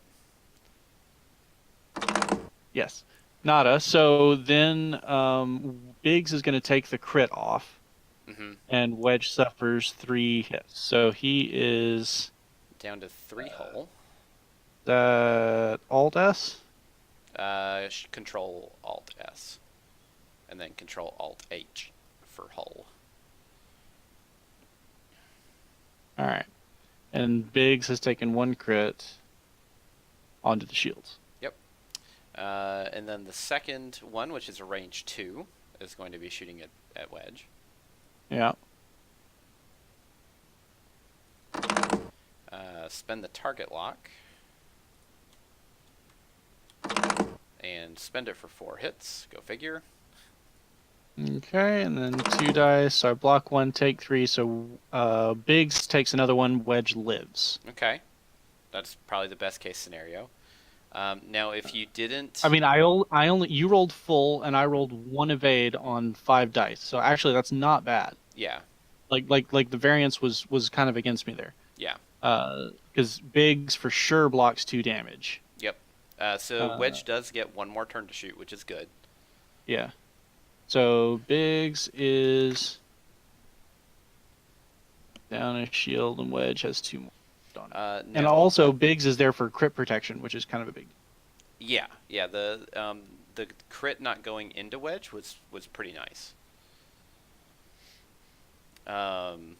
it. Yes. Nada. So then Biggs is going to take the crit off, Mm-hmm. and Wedge suffers 3 hits. So he is Down to 3 hull. that Alt S? Control Alt S, and then Control Alt H for hull. All right. And Biggs has taken 1 crit onto the shields. Yep. And then the second one, which is a range 2, is going to be shooting at Wedge. Yeah. Spend the target lock. And spend it for 4 hits. Go figure. Okay, and then 2 dice. So I block 1, take 3. So Biggs takes another 1. Wedge lives. Okay. That's probably the best case scenario. Now, if you didn't... I mean, I only you rolled full, and I rolled 1 evade on 5 dice. So actually, that's not bad. Yeah. Like the variance was kind of against me there. Yeah. Because Biggs for sure blocks 2 damage. Yep. So Wedge does get 1 more turn to shoot, which is good. Yeah. So Biggs is down a shield, and Wedge has 2 more. And also, Biggs is there for crit protection, which is kind of a big deal. Yeah, yeah. The crit not going into Wedge was pretty nice. And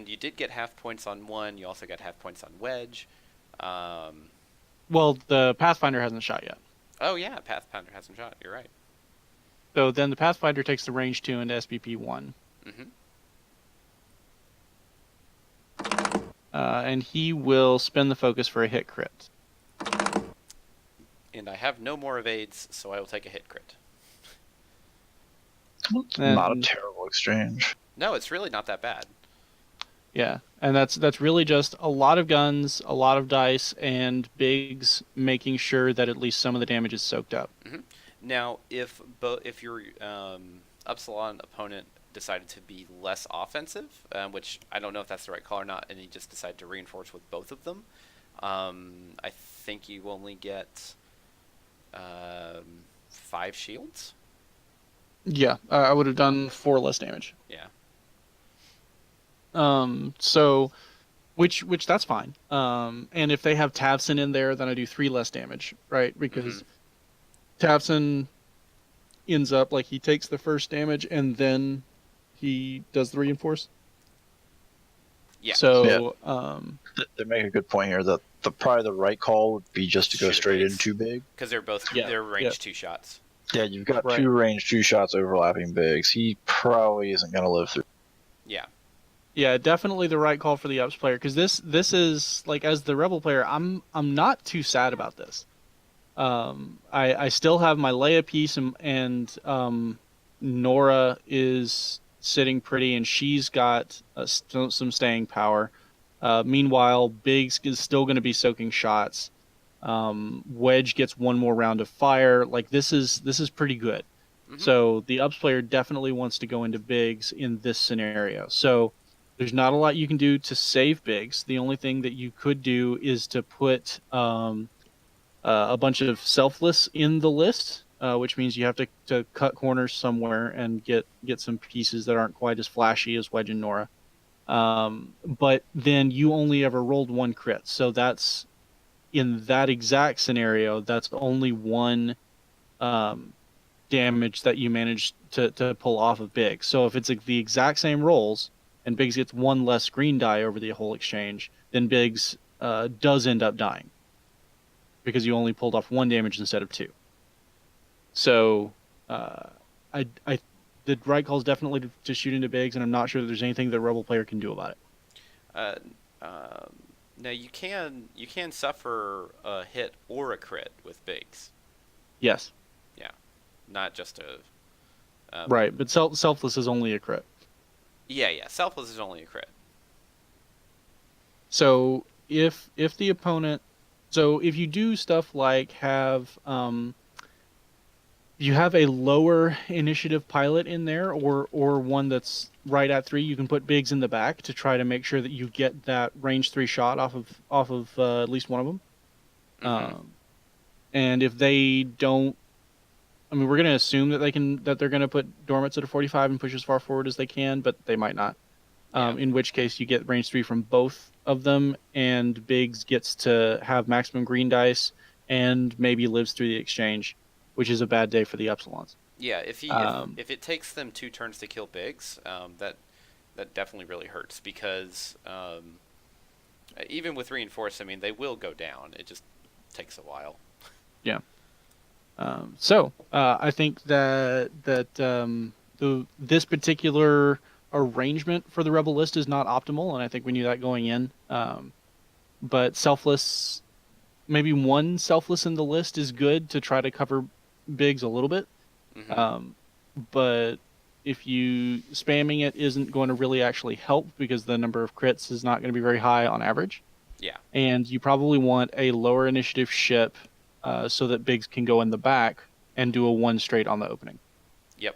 you did get half points on 1. You also got half points on Wedge. Well, the Pathfinder hasn't shot yet. Oh yeah, Pathfinder hasn't shot. You're right. So then the Pathfinder takes the range 2 into SBP 1. Mm-hmm. And he will spend the focus for a hit crit. And I have no more evades, so I will take a hit crit. Not a terrible exchange. No, it's really not that bad. Yeah, and that's really just a lot of guns, a lot of dice, and Biggs making sure that at least some of the damage is soaked up. Mm-hmm. Now, if your Epsilon opponent decided to be less offensive, which I don't know if that's the right call or not, and he just decided to reinforce with both of them, I think you only get 5 shields. Yeah, I would have done 4 less damage. Yeah. So, which that's fine. And if they have Tavson in there, then I do 3 less damage, right? Because Tavson ends up like he takes the first damage and then he does the reinforce. Yeah. So, they make a good point here that probably the right call would be just to go straight into Big. Because they're range 2 shots. Yeah, you've got 2 range 2 shots overlapping Bigs. He probably isn't going to live through. Yeah. Yeah, definitely the right call for the Ups player, because this is like, as the Rebel player, I'm not too sad about this. I still have my Leia piece, and Nora is sitting pretty, and she's got some staying power. Meanwhile, Biggs is still going to be soaking shots. Wedge gets 1 more round of fire. Like, this is pretty good. Mm-hmm. So the Ups player definitely wants to go into Biggs in this scenario. So there's not a lot you can do to save Biggs. The only thing that you could do is to put a bunch of selfless in the list, which means you have to cut corners somewhere and get some pieces that aren't quite as flashy as Wedge and Nora. But then you only ever rolled 1 crit. So that's, in that exact scenario, that's only 1 damage that you managed to pull off of Biggs. So if it's like the exact same rolls, and Biggs gets 1 less green die over the whole exchange, then Biggs does end up dying, because you only pulled off 1 damage instead of 2. So the right call is definitely to shoot into Biggs, and I'm not sure that there's anything the Rebel player can do about it. Now you can suffer a hit or a crit with Biggs. Yes. Yeah, not just a. Right, but selfless is only a crit. Yeah. Selfless is only a crit. So if the opponent So if you do stuff like you have a lower initiative pilot in there, or one that's right at 3, you can put Biggs in the back to try to make sure that you get that range 3 shot off of at least one of them. Mm-hmm. And if they don't, I mean, we're going to assume that they're going to put Dormits at a 45 and push as far forward as they can, but they might not. Yeah. In which case you get range 3 from both of them, and Biggs gets to have maximum green dice and maybe lives through the exchange, which is a bad day for the Epsilons. Yeah, Um, if it takes them 2 turns to kill Biggs, that definitely really hurts because even with reinforce, I mean they will go down. It just takes a while. yeah. So I think that this particular arrangement for the Rebel list is not optimal, and I think we knew that going in. But selfless, maybe one selfless in the list is good to try to cover Biggs a little bit. Mm-hmm. But if you spamming it isn't going to really actually help because the number of crits is not going to be very high on average. Yeah. And you probably want a lower initiative ship so that Biggs can go in the back and do a 1 straight on the opening. Yep.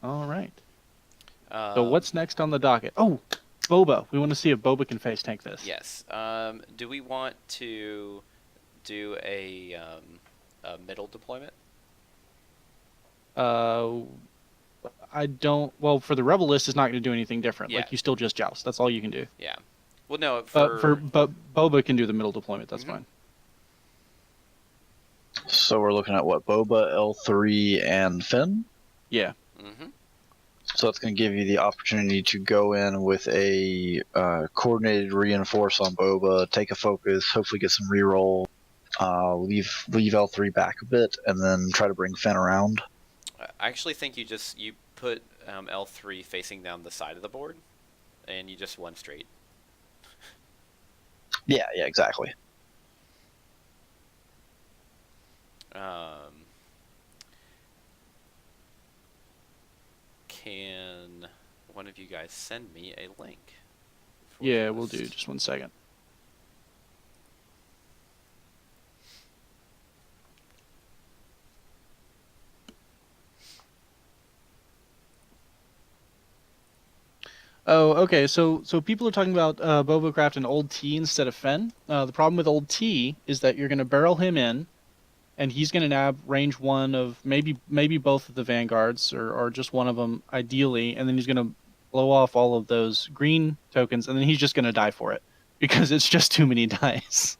All right. So what's next on the docket? Oh, Boba. We want to see if Boba can face tank this. Yes. Do we want to do a middle deployment? I don't. Well, for the Rebel list, it's not going to do anything different. Yeah. Like you still just joust. That's all you can do. Yeah. Well, no. But Boba can do the middle deployment. That's fine. So we're looking at what, Boba, L3, and Finn? Yeah. Mm-hmm. So that's going to give you the opportunity to go in with a coordinated reinforce on Boba, take a focus, hopefully get some reroll, leave L3 back a bit, and then try to bring Finn around. I actually think you put L3 facing down the side of the board, and you just 1 straight. Yeah, exactly. Can one of you guys send me a link? Yeah, we'll do. Just 1 second. Oh, okay. So people are talking about Boba Craft and Old T instead of Fen. The problem with Old T is that you're going to barrel him in, and he's going to nab range 1 of maybe both of the Vanguards or just one of them ideally, and then he's going to blow off all of those green tokens, and then he's just going to die for it because it's just too many dice.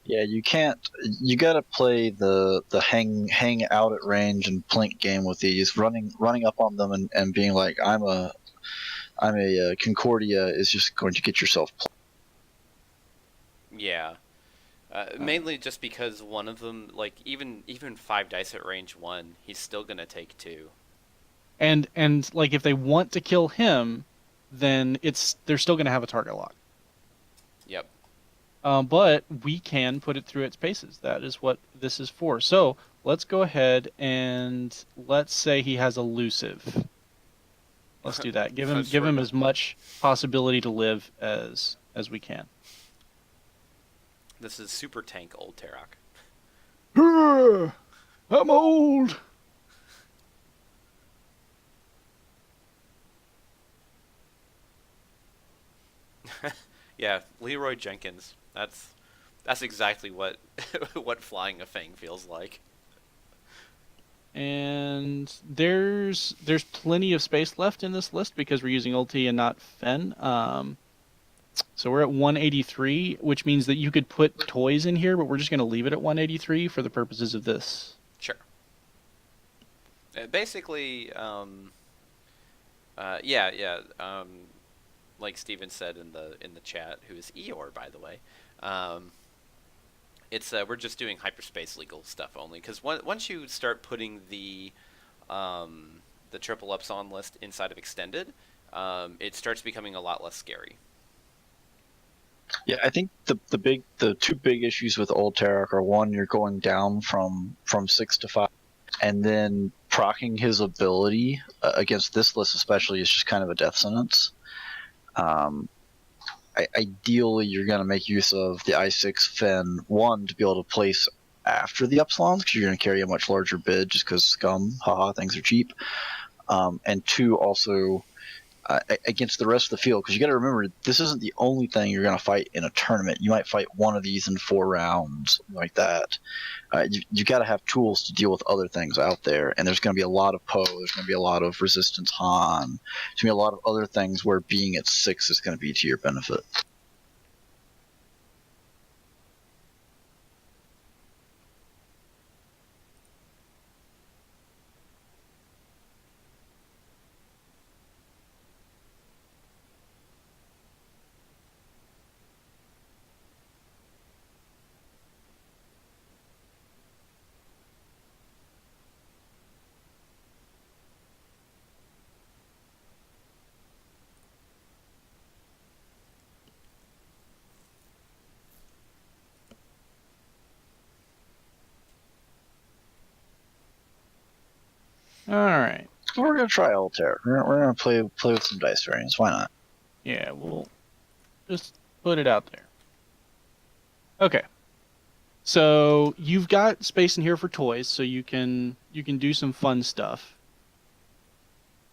Yeah, you can't. You got to play the hang out at range and plink game with these. Running up on them and being like, I'm a Concordia is just going to get yourself. Yeah. Mainly just because one of them, like even 5 dice at range 1, he's still gonna take 2. And like if they want to kill him, then they're still going to have a target lock. Yep. But we can put it through its paces. That is what this is for. So let's go ahead and let's say he has elusive. Let's do that. Give him as much possibility to live as we can. This is super tank old Terok. I'm old. Yeah, Leroy Jenkins. That's exactly what what flying a Fang feels like. And there's plenty of space left in this list because we're using Old T and not Fen. So we're at 183, which means that you could put toys in here, but we're just going to leave it at 183 for the purposes of this. Sure. Basically, yeah. Like Steven said in the chat, who is Eeyore, by the way. It's we're just doing hyperspace legal stuff only because once you start putting the triple Epsilon list inside of extended, it starts becoming a lot less scary. Yeah, I think the 2 big issues with Old Terok are, one, you're going down from 6 to 5, and then proccing his ability against this list especially is just kind of a death sentence. ideally you're going to make use of the I6 Fen 1 to be able to place after the Epsilons, because you're going to carry a much larger bid just because Scum, haha, things are cheap. And 2, also against the rest of the field, because you got to remember, this isn't the only thing you're going to fight in a tournament. You might fight one of these in 4 rounds, like that. You got to have tools to deal with other things out there, and there's going to be a lot of Poe, there's going to be a lot of Resistance Han, there's going to be a lot of other things where being at 6 is going to be to your benefit. All right. We're going to try Altair. We're going to play with some dice variants. Why not? Yeah, we'll just put it out there. Okay. So you've got space in here for toys, so you can do some fun stuff.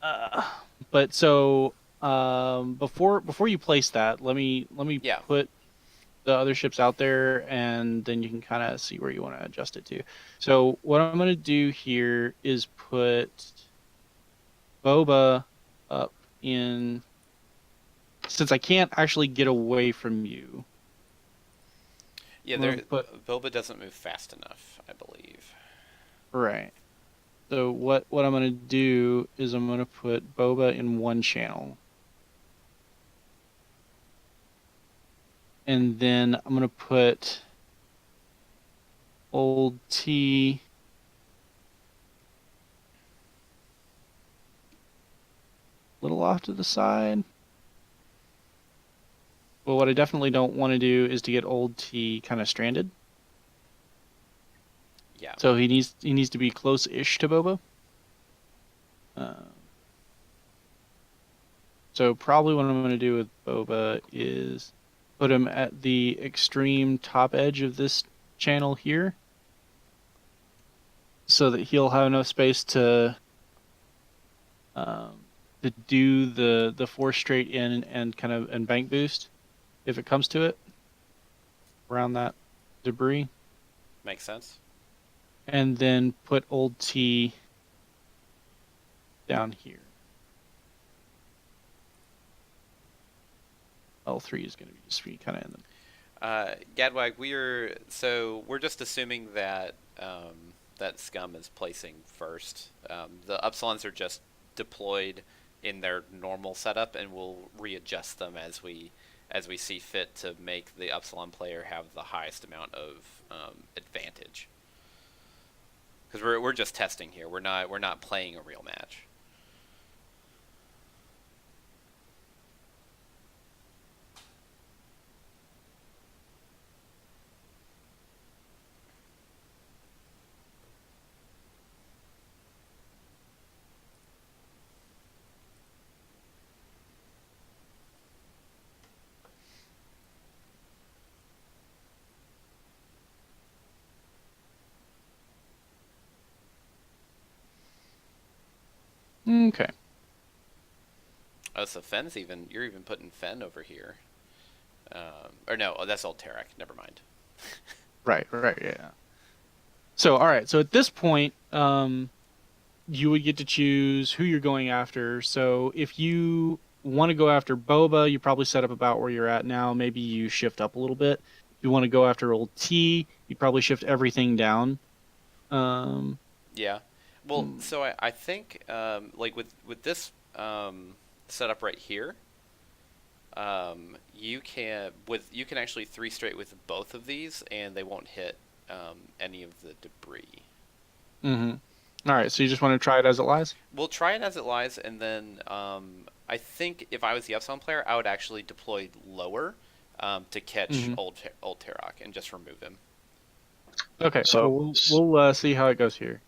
But so before you place that, let me put the other ships out there, and then you can kind of see where you want to adjust it to. So what I'm going to do here is put Boba up in, since I can't actually get away from you. Yeah, Boba doesn't move fast enough, I believe. Right. So what I'm going to do is I'm going to put Boba in one channel. And then I'm going to put old T a little off to the side. But what I definitely don't want to do is to get old T kind of stranded. Yeah. So he needs to be close-ish to Boba. So probably what I'm going to do with Boba is put him at the extreme top edge of this channel here, so that he'll have enough space to do the 4 straight in and kind of and bank boost if it comes to it around that debris. Makes sense. And then put old T down here. L3 is going to just be kind of in the... Gadwag, we're just assuming that that Scum is placing first. The Epsilons are just deployed in their normal setup, and we'll readjust them as we see fit to make the Epsilon player have the highest amount of advantage. Because we're just testing here. We're not playing a real match. Okay. Oh, so you're even putting Fen over here. Or no, that's Alterac. Never mind. Right, yeah. So, all right. So at this point, you would get to choose who you're going after. So if you want to go after Boba, you probably set up about where you're at now. Maybe you shift up a little bit. If you want to go after old T, you probably shift everything down. Yeah. Well, so I think like with this setup right here, you can actually 3 straight with both of these, and they won't hit any of the debris. Mm-hmm. All right, so you just want to try it as it lies? We'll try it as it lies, and then I think if I was the Epsilon player, I would actually deploy lower to catch old Terok and just remove him. Okay, so we'll see how it goes here.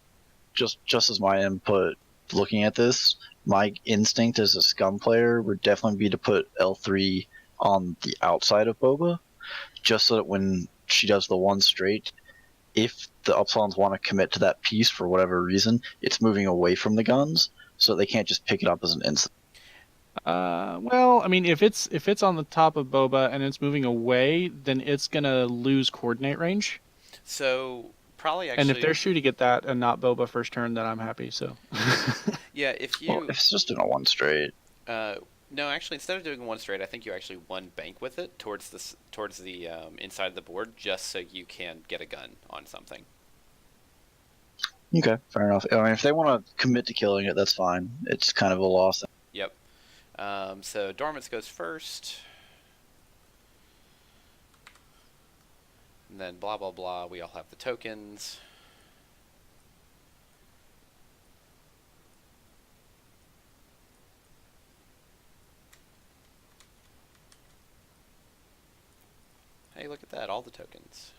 Just as my input, looking at this, my instinct as a Scum player would definitely be to put L3 on the outside of Boba, just so that when she does the one straight, if the Upsilons want to commit to that piece for whatever reason, it's moving away from the guns, so they can't just pick it up as an instant. Well, I mean, if it's on the top of Boba and it's moving away, then it's gonna lose coordinate range. So probably And if they're actually, shooting at that and not Boba first turn, then I'm happy. So. yeah. If Well, you if it's just in a one straight, no, actually, instead of doing one straight, I think you actually one bank with it towards the inside of the board, just so you can get a gun on something. okay, fair enough. I mean, if they want to commit to killing it, that's fine. It's kind of a loss. Yep. So Dormants goes first, and then blah blah blah. We all have the tokens. Hey, look at that, all the tokens.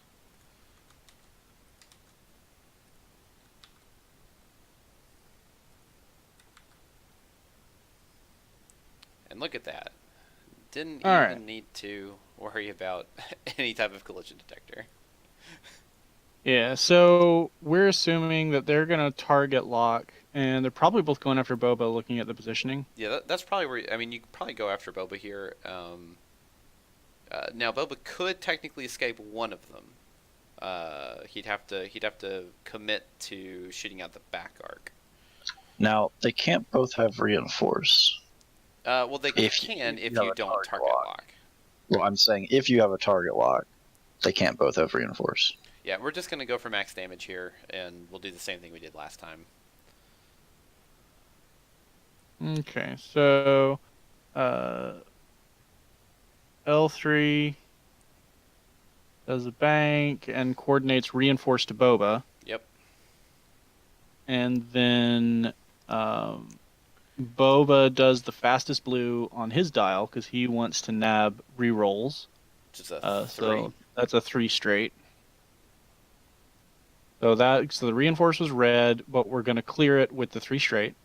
And look at that. Didn't All even right. need to worry about any type of collision detector. Yeah, so we're assuming that they're gonna target lock, and they're probably both going after Boba, looking at the positioning. Yeah, that's probably where. I mean, you could probably go after Boba here. Now Boba could technically escape one of them. He'd have to commit to shooting out the back arc. Now they can't both have reinforce. Well, they If can you if have you a don't target target lock. lock. Well, I'm saying if you have a target lock, they can't both have reinforce. Yeah, we're just gonna go for max damage here, and we'll do the same thing we did last time. Okay, so L3 does a bank and coordinates reinforced to Boba, Yep. and then Boba does the fastest blue on his dial because he wants to nab rerolls. Just a 3. So that's a 3 straight. So the reinforce was red, but we're gonna clear it with the 3 straight.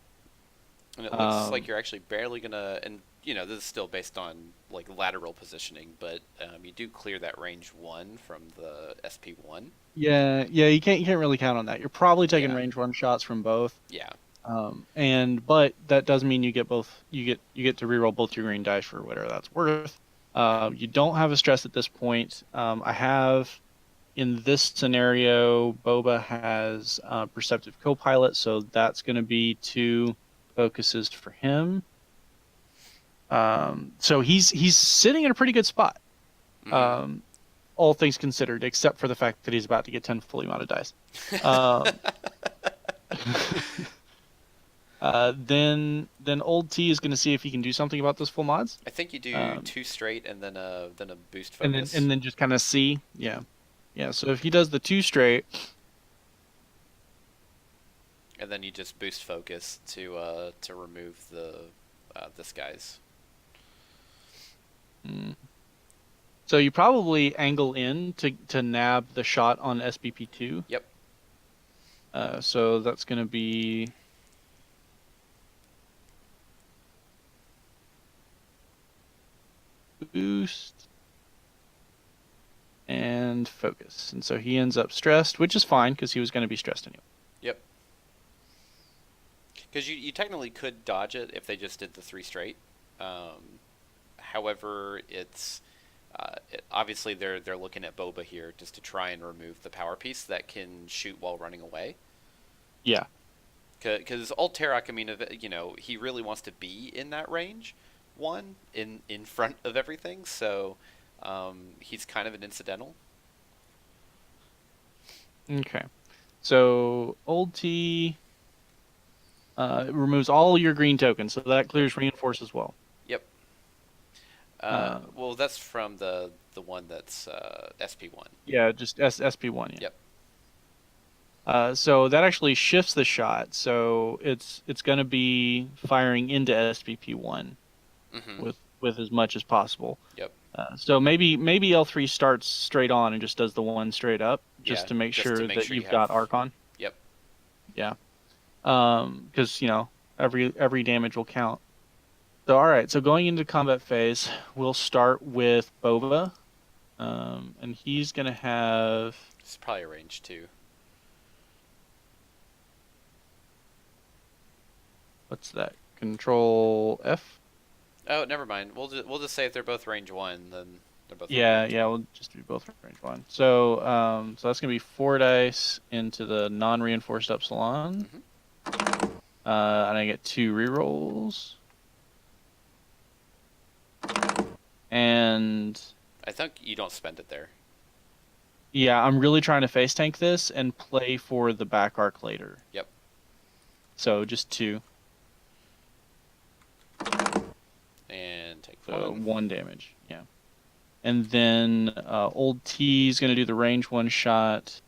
And it looks like you're actually barely gonna, and this is still based on like lateral positioning, but you do clear that range 1 from the SP1. Yeah, you can't really count on that. You're probably taking Yeah. range 1 shots from both. Yeah. But that does mean you get both. You get to reroll both your green dice for whatever that's worth. You don't have a stress at this point. I have in this scenario, Boba has perceptive co-pilot, so that's going to be 2 focuses for him. So he's sitting in a pretty good spot, Mm-hmm. all things considered, except for the fact that he's about to get 10 fully mounted dice. Then old T is going to see if he can do something about those full mods, I think you do 2 straight and then a boost focus. and then just kind of see, yeah. So if he does the 2 straight, And then you just boost focus to remove the this guy's. so you probably angle in to nab the shot on SBP2. Yep. So that's going to be boost and focus, and so he ends up stressed, which is fine because he was going to be stressed anyway. Yep. Because you technically could dodge it if they just did the 3 straight. However, it's obviously they're looking at Boba here just to try and remove the power piece that can shoot while running away. Yeah. Because old Tarak, I mean, he really wants to be in that range 1 in front of everything, so he's kind of an incidental. Okay. So old T removes all your green tokens, so that clears reinforce as well. Yep. Well, that's from the one that's SP1. Yeah, just SP1. Yeah. Yep. So that actually shifts the shot, so it's going to be firing into SPP1 Mm-hmm. with as much as possible. Yep. So maybe L3 starts straight on and just does the 1 straight up, just Yeah, to make just sure to make that sure you've you got have- Archon. Yep. Yeah. Because every damage will count. So all right, so going into combat phase, we'll start with Boba, and he's gonna have. It's probably a range 2. What's that? Control F. Oh, never mind. We'll just say if they're both range 1, then they're both. Yeah, range yeah, we'll just do both range 1. So, so that's gonna be 4 dice into the non-reinforced Epsilon, and I get 2 rerolls, and I think you don't spend it there. yeah, I'm really trying to face tank this and play for the back arc later. Yep. So just 2. And take So 1. 1 damage, yeah. And then old T is going to do the range 1 shot.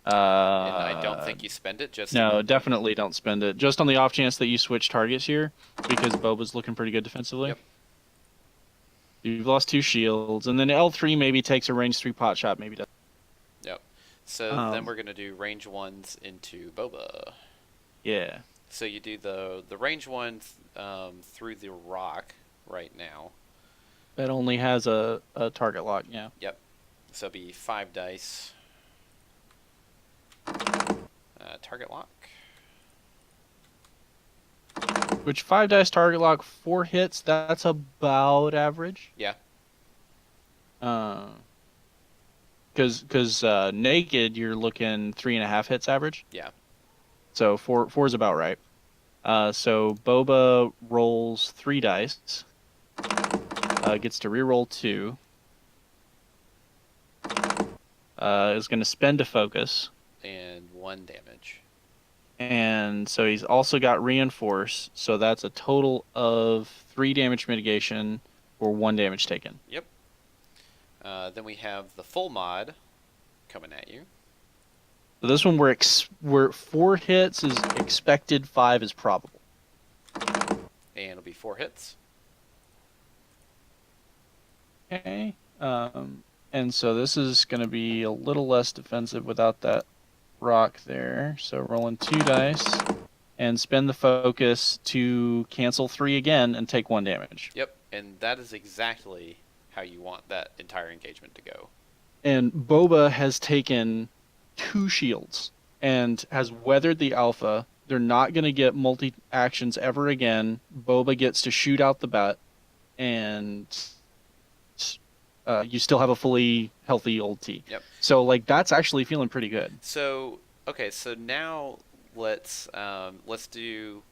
And I don't think you spend it. Just No, definitely don't spend it. Just on the off chance that you switch targets here, because Boba's looking pretty good defensively. Yep. You've lost 2 shields, and then L3 maybe takes a range 3 pot shot, maybe doesn't. Yep. So then we're gonna do range 1s into Boba. Yeah. So you do the range 1 through the rock right now. That only has a target lock, yeah. Yep. So it'll be 5 dice. Target lock. Which 5 dice target lock, 4 hits, that's about average. Yeah. Because naked, you're looking 3.5 hits average. Yeah. So 4 is about right. So Boba rolls 3 dice. Gets to reroll 2. Is going to spend a focus. And 1 damage. And so he's also got reinforce. So that's a total of 3 damage mitigation or 1 damage taken. Yep. Then we have the full mod coming at you. So this one we're 4 hits is expected, 5 is probable. And it'll be 4 hits. Okay. And so this is going to be a little less defensive without that rock there. So rolling 2 dice and spend the focus to cancel 3 again and take 1 damage. Yep. And that is exactly how you want that entire engagement to go. And Boba has taken 2 shields and has weathered the alpha. They're not going to get multi-actions ever again. Boba gets to shoot out the bat, and you still have a fully healthy old T. Yep. So, like, that's actually feeling pretty good. So, okay, so now let's do,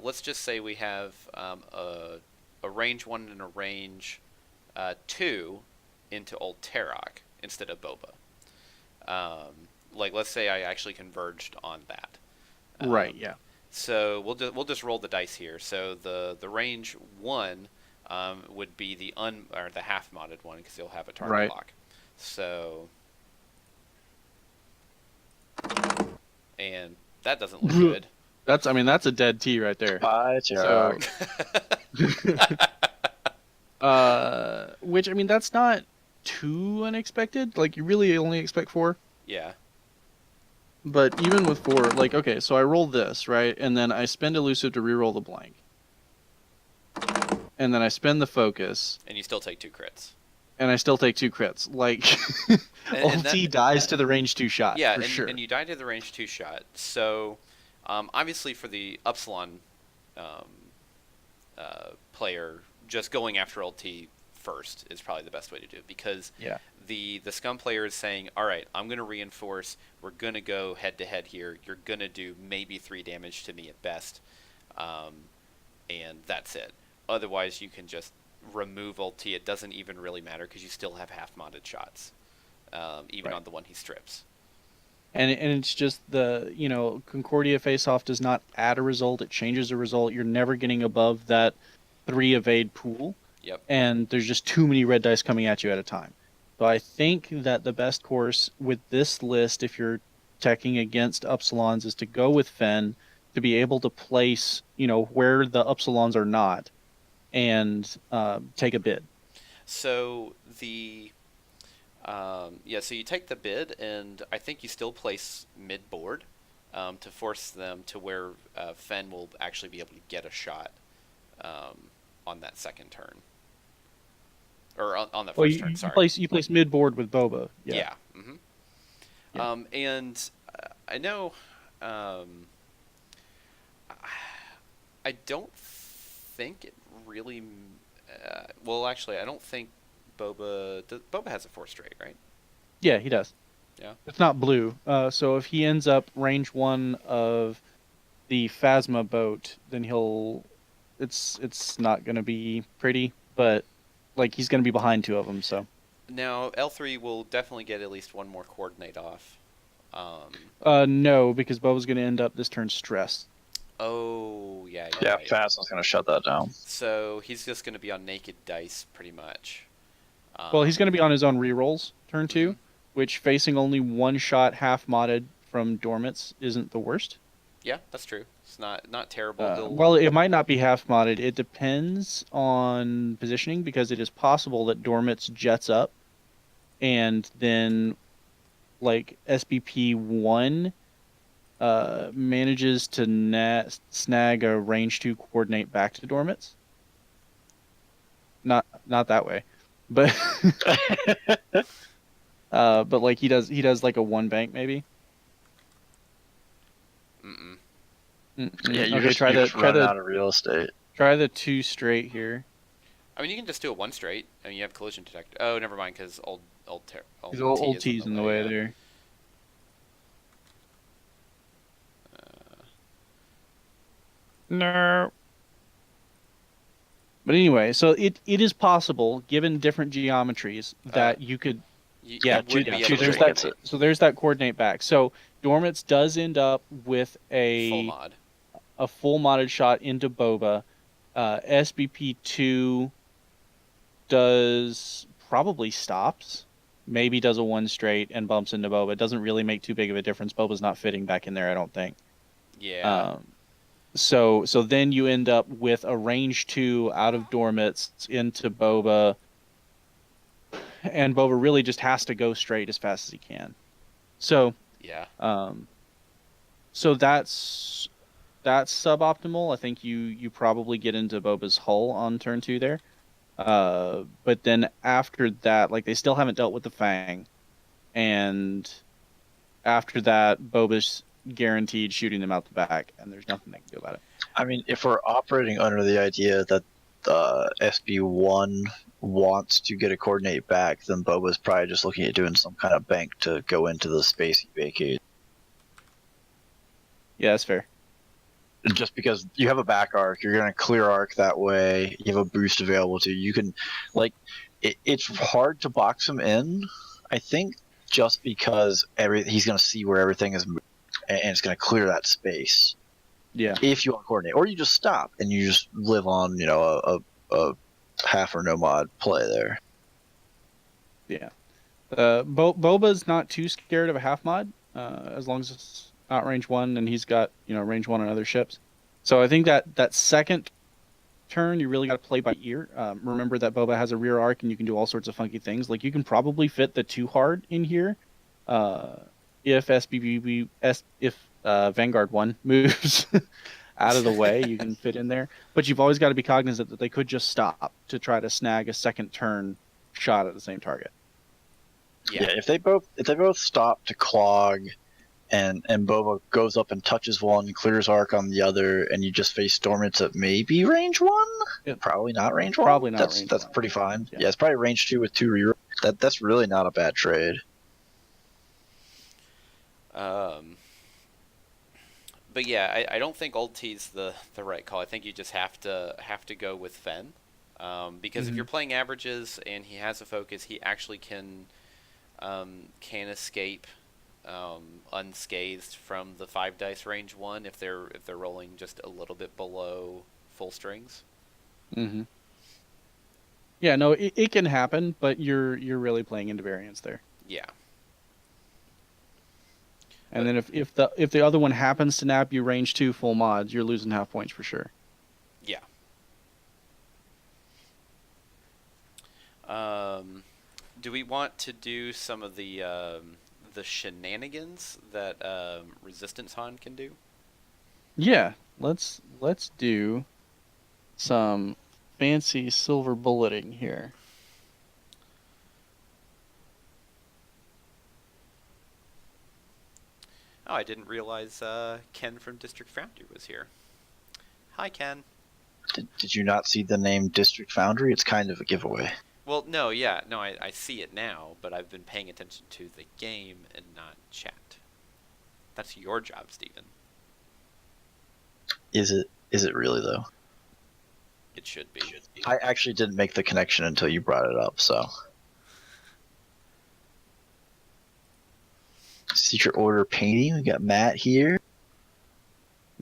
let's just say we have a range 1 and a range 2 into old Tarok instead of Boba. Like, let's say I actually converged on that. Right. Yeah. So we'll just roll the dice here. So the range 1 would be the the half modded one because you'll have a target lock. So, and that doesn't look good. That's a dead T right there. So, Which that's not too unexpected. Like, you really only expect 4. Yeah. But even with 4, like, okay, so I roll this, right? And then I spend elusive to reroll the blank. And then I spend the focus. And you still take 2 crits. And I still take 2 crits. Like, ulti dies to the range 2 shot. Yeah, for sure. And you die to the range 2 shot. So, obviously for the Epsilon player, just going after ulti first is probably the best way to do it, because the Scum player is saying, all right, I'm going to reinforce, we're going to go head-to-head here, you're going to do maybe 3 damage to me at best, and that's it. Otherwise, you can just remove ulti. It doesn't even really matter because you still have half-modded shots, even on the one he strips. And it's just Concordia face-off does not add a result, it changes a result. You're never getting above that 3 evade pool. Yep. And there's just too many red dice coming at you at a time. So I think that the best course with this list, if you're teching against Epsilons, is to go with Fen, to be able to place, where the Epsilons are not, and take a bid. So so you take the bid, and I think you still place mid-board. to force them to where Fen will actually be able to get a shot on that second turn. Or on the Well, first turn, you sorry. place mid board with Boba. Yeah. Yeah. Mm-hmm. Yeah. And I know I don't think it really. Well, actually, I don't think Boba has a 4 straight, right? Yeah, he does. Yeah. It's not blue. So if he ends up range 1 of the Phasma boat, then it's not gonna be pretty, but like he's gonna be behind 2 of them. So Now L3 will definitely get at least one more coordinate off. no, because Boba's gonna end up this turn stressed. Oh yeah, you're Yeah, right. Fast is going to shut that down. So he's just going to be on naked dice pretty much. Well, he's gonna be on his own rerolls turn 2, Mhm. which facing only 1 shot half modded from Dormits isn't the worst. Yeah, that's true. It's not terrible. Well, it might not be half modded. It depends on positioning because it is possible that Dormits jets up and then like SBP 1 manages to snag a range 2 coordinate back to Dormits. Not that way. But but like he does like a 1 bank maybe. Mm-mm. Yeah, you're Okay, just, you're just running out of real estate. try the 2 straight here. I mean, you can just do a 1 straight. I mean, you have collision detector. Oh, never mind, because old Because old is T's in the way yeah. there. No. But anyway, so it is possible, given different geometries, that you could You would be able to there's coordinate. that so there's that coordinate back. So Dormits does end up with Full a mod. full modded shot into Boba. SBP2 does probably stops, maybe does a 1 straight and bumps into Boba. It doesn't really make too big of a difference. Boba's not fitting back in there, I don't think. Yeah. So then you end up with a range 2 out of Dormits into Boba, and Boba really just has to go straight as fast as he can. So Yeah. so that's suboptimal. I think you probably get into Boba's hull on turn 2 there. But then after that, like they still haven't dealt with the Fang, and after that, Boba's guaranteed shooting them out the back, and there's nothing they can do about it. I mean, if we're operating under the idea that SB1 wants to get a coordinate back, then Boba's probably just looking at doing some kind of bank to go into the space he vacated. Yeah, that's fair. Just because you have a back arc, you're going to clear arc that way. You have a boost available to you. You can, like, it's hard to box him in, I think, just because he's going to see where everything is, and it's going to clear that space. Yeah. If you want to coordinate, or you just stop and you just live on, a half or no mod play there. Yeah. Boba's not too scared of a half mod, as long as it's not range 1 and he's got, range 1 on other ships. So I think that second turn, you really got to play by ear. Remember that Boba has a rear arc and you can do all sorts of funky things. Like you can probably fit the 2 hard in here, if Vanguard 1 moves out of the way, you can fit in there. But you've always got to be cognizant that they could just stop to try to snag a second turn shot at the same target. Yeah, if they both stop to clog, and Boba goes up and touches one, clears arc on the other, and you just face Dormits at maybe range 1? Yeah. Probably not range 1. Probably not range That's 1. pretty fine. Yeah. Yeah, it's probably range 2 with 2 reroll. That's really not a bad trade. But yeah, I don't think old T's the right call. I think you just have to go with Fen, because if you're playing averages and he has a focus, he actually can escape unscathed from the 5 dice range 1 if they're rolling just a little bit below full strings. Mm-hmm. Yeah, no, it can happen, but you're really playing into variance there. Yeah. And then if the other one happens to nab you range 2 full mods, you're losing half points for sure. Yeah. Do we want to do some of the the shenanigans that Resistance Han can do? Yeah, let's do some fancy silver bulleting here. Oh, I didn't realize Ken from District Foundry was here. Hi, Ken. Did you not see the name District Foundry? It's kind of a giveaway. Well, no, yeah, no, I see it now, but I've been paying attention to the game and not chat. That's your job, Steven. Is it really though? It should be. I actually didn't make the connection until you brought it up, so. Secret Order painting. We got Matt here.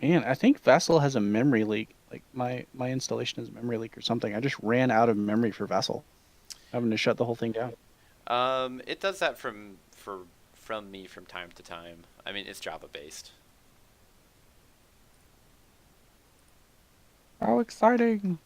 Man, I think Vassal has a memory leak. Like my installation has a memory leak or something. I just ran out of memory for Vassal, having to shut the whole thing down. It does that from me from time to time. I mean, it's Java based. How exciting!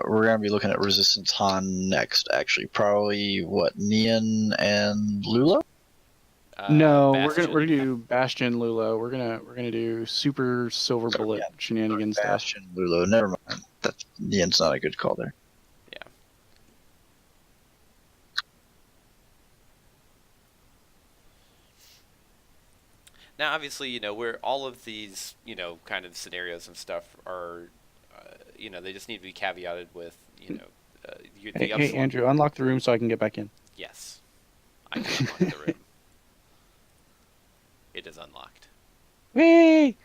We're gonna be looking at Resistance Han next. Actually, probably what, Nian and Lula. No, Bastion. we're gonna do Bastion Lulo. We're gonna do super silver bullet shenanigans stuff. Bastion, Lula. Never mind. That's Nian's not a good call there. Yeah. Now, obviously, where all of these, kind of scenarios and stuff are, they just need to be caveated with, Hey, Andrew, unlock the room so I can get back in. Yes, I can unlock the room. It is unlocked. Whee!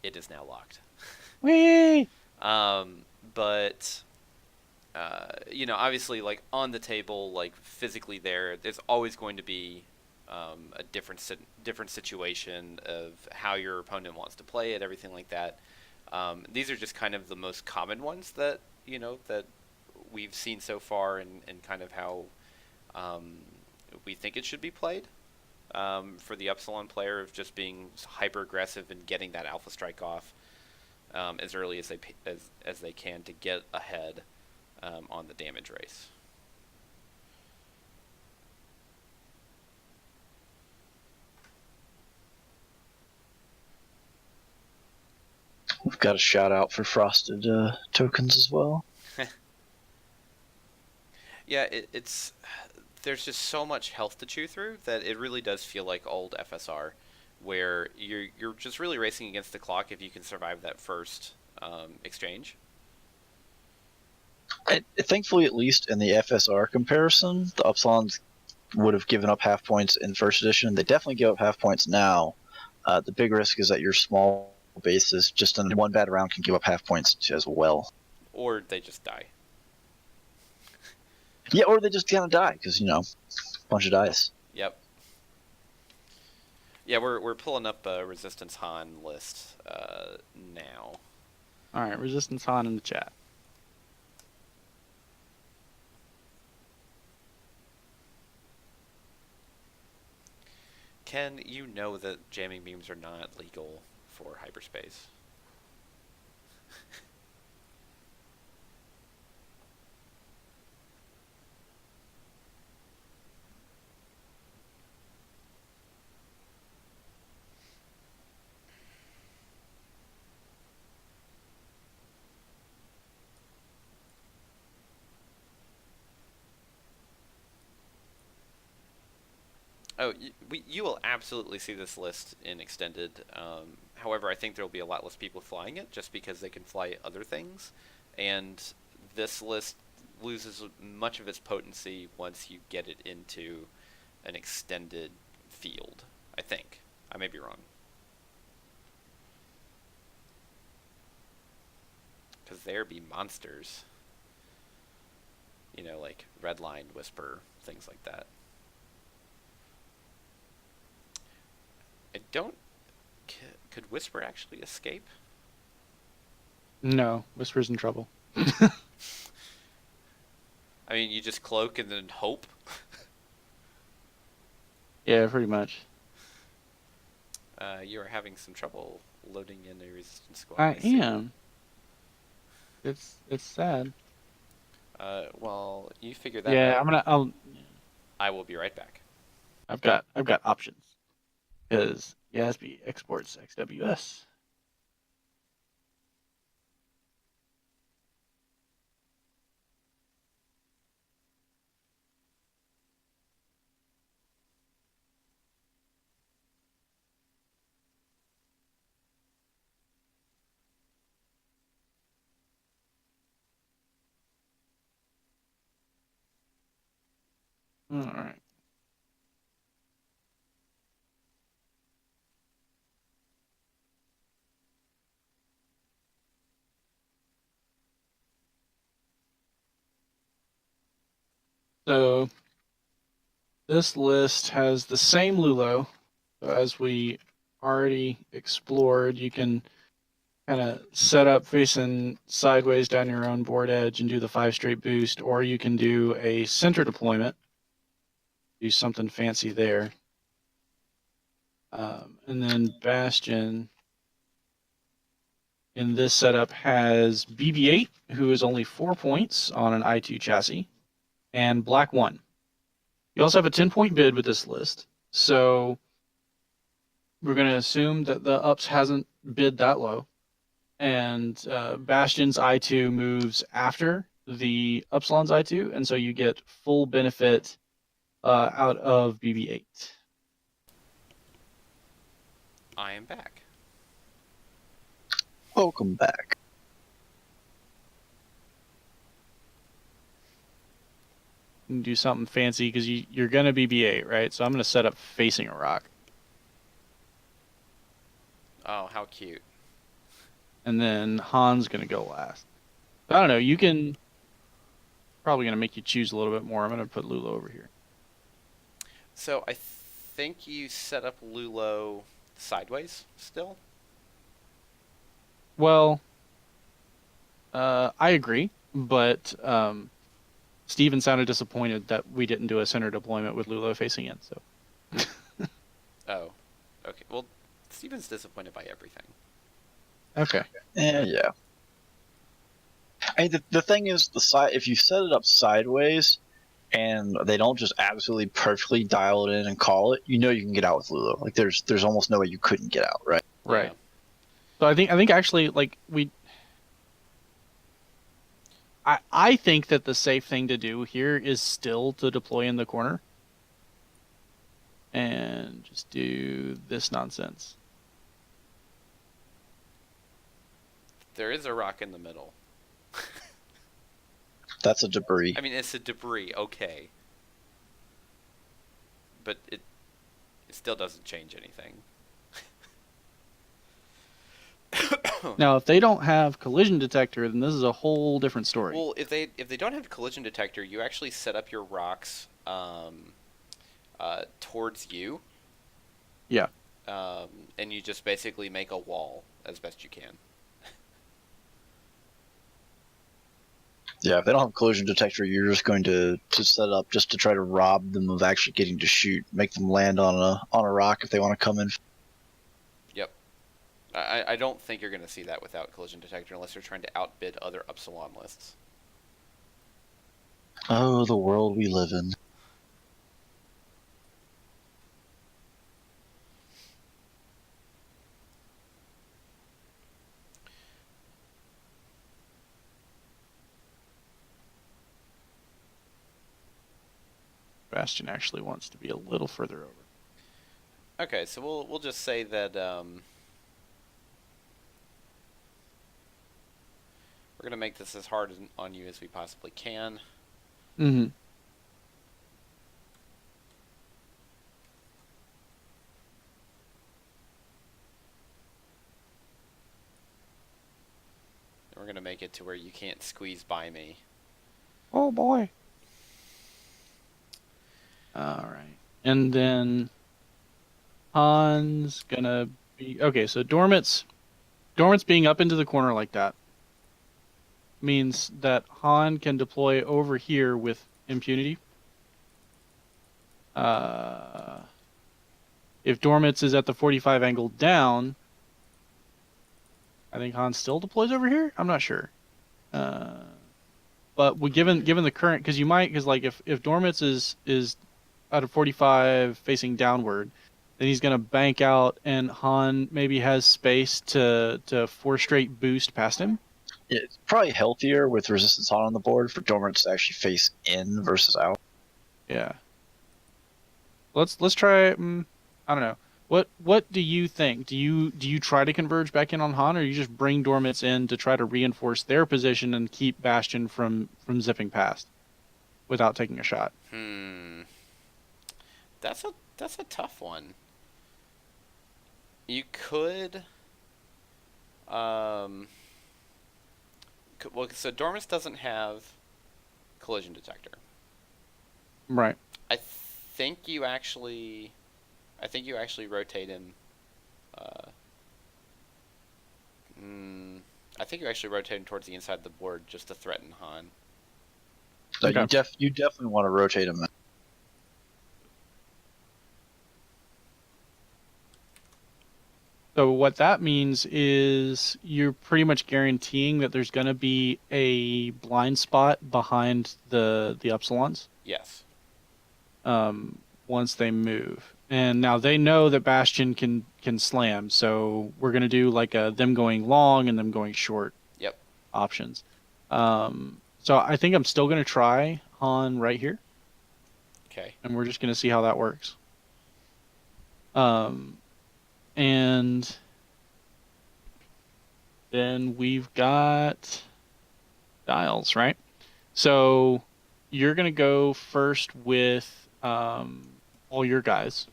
It is now locked. Whee! But obviously, like on the table, like physically there's always going to be a different situation of how your opponent wants to play it, everything like that. These are just kind of the most common ones that that we've seen so far, and kind of how we think it should be played. For the Epsilon player, of just being hyper aggressive and getting that alpha strike off as early as they can to get ahead on the damage race. We've got a shout out for frosted tokens as well. Yeah, there's just so much health to chew through that it really does feel like old FSR, where you're just really racing against the clock if you can survive that first exchange. Thankfully, at least in the FSR comparison, the Upsilons would have given up half points in first edition. They definitely give up half points now. The big risk is that your small bases, just in one bad round, can give up half points as well. Or they just die. Yeah, or they just kind of die because bunch of dice. Yep. Yeah, we're pulling up a Resistance Han list now. All right, Resistance Han in the chat. Ken, you know that jamming beams are not legal for hyperspace. Oh, you will absolutely see this list in Extended. However, I think there will be a lot less people flying it just because they can fly other things. And this list loses much of its potency once you get it into an extended field, I think. I may be wrong. Because there be monsters. Like Redline, Whisper, things like that. I don't... Could Whisper actually escape? No, Whisper's in trouble. I mean, you just cloak and then hope? Yeah, pretty much. You are having some trouble loading in a resistance squad. I see. am. It's sad. Well, you figure that Yeah, out. I will be right back. I've got options. Because Yasby exports XWS. All right. So this list has the same Lulo. So as we already explored, you can kind of set up facing sideways down your own board edge and do the 5 straight boost, or you can do a center deployment, do something fancy there. And then Bastion in this setup has BB-8, who is only 4 points on an I2 chassis, and Black 1. You also have a 10-point bid with this list, so we're going to assume that the ups hasn't bid that low, and Bastion's I2 moves after the Epsilon's I2, and so you get full benefit out of BB-8. I am back. Welcome back. You can do something fancy because you're going to BB-8, right? So I'm going to set up facing a rock. Oh, how cute. And then Han's going to go last. I don't know. You can... Probably going to make you choose a little bit more. I'm going to put Lulo over here. So I think you set up Lulo sideways still? Well, I agree, but Steven sounded disappointed that we didn't do a center deployment with Lulo facing in. So. Oh, okay. Well, Steven's disappointed by everything. Okay. Yeah. I mean, the thing is, if you set it up sideways and they don't just absolutely perfectly dial it in and call it, you know you can get out with Lulo. Like there's almost no way you couldn't get out, right? Right. Yeah. So I think actually like I think that the safe thing to do here is still to deploy in the corner and just do this nonsense. There is a rock in the middle. That's a debris. I mean, it's a debris, okay. But it still doesn't change anything. Now, if they don't have collision detector, then this is a whole different story. Well, if they don't have collision detector, you actually set up your rocks towards you. Yeah. And you just basically make a wall as best you can. Yeah, if they don't have collision detector, you're just going to set up just to try to rob them of actually getting to shoot, make them land on a rock if they want to come in. Yep. I don't think you're going to see that without collision detector unless you're trying to outbid other Epsilon lists. Oh, the world we live in. Bastion actually wants to be a little further over. Okay, so we'll just say that we're going to make this as hard on you as we possibly can. Mm-hmm. And we're going to make it to where you can't squeeze by me. Oh boy. All right. And then Han's gonna be okay. So Dormit's being up into the corner like that means that Han can deploy over here with impunity. If Dormit's is at the 45 angle down, I think Han still deploys over here. I'm not sure. But given the current, because like if Dormitz is out of 45 facing downward, then he's gonna bank out, and Han maybe has space to 4 straight boost past him. It's probably healthier with resistance on the board for Dormants to actually face in versus out. Yeah. Let's try. I don't know. What do you think? Do you try to converge back in on Han, or you just bring Dormitz in to try to reinforce their position and keep Bastion from zipping past without taking a shot? That's a tough one. You could, well, so Dormus doesn't have collision detector. Right. I think you actually rotate him. I think you actually rotate him towards the inside of the board just to threaten Han. So Okay. you definitely want to rotate him. So what that means is you're pretty much guaranteeing that there's going to be a blind spot behind the Epsilons Yes. once they move. And now they know that Bastion can slam, so we're going to do like a them going long and them going short Yep. options. So I think I'm still going to try Han right here, Okay. and we're just going to see how that works. And then we've got dials, right? So you're going to go first with all your guys.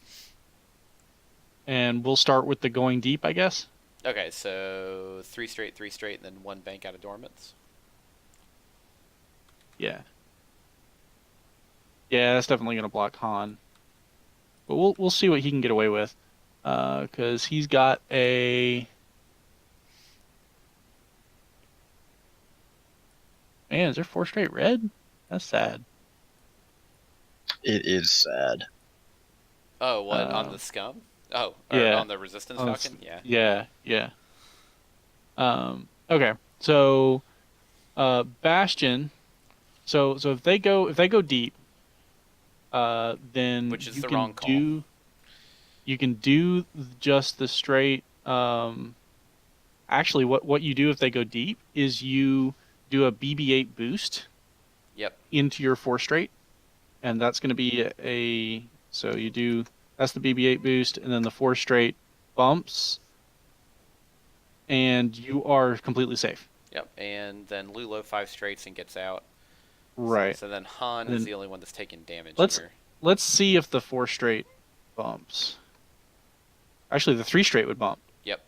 And we'll start with the going deep, I guess. Okay, so 3 straight, and then 1 bank out of Dormants. Yeah. Yeah, that's definitely going to block Han. But we'll see what he can get away with. Because he's got a... Man, is there 4 straight red? That's sad. It is sad. Oh, what, on the Scum? Oh, or yeah. on the Resistance Falcon? Yeah. Okay, so Bastion. So if they go deep, then Which is you the can wrong call. You can do just the straight. Actually, what you do if they go deep is you do a BB-8 boost. Yep. Into your 4 straight, and that's going to be so you do that's the BB-8 boost, and then the 4 straight bumps, and you are completely safe. Yep, and then Lulo 5 straights and gets out. Right. So then Han is the only one that's taking damage here. Let's see if the 4 straight bumps. Actually, the 3 straight would bump. Yep.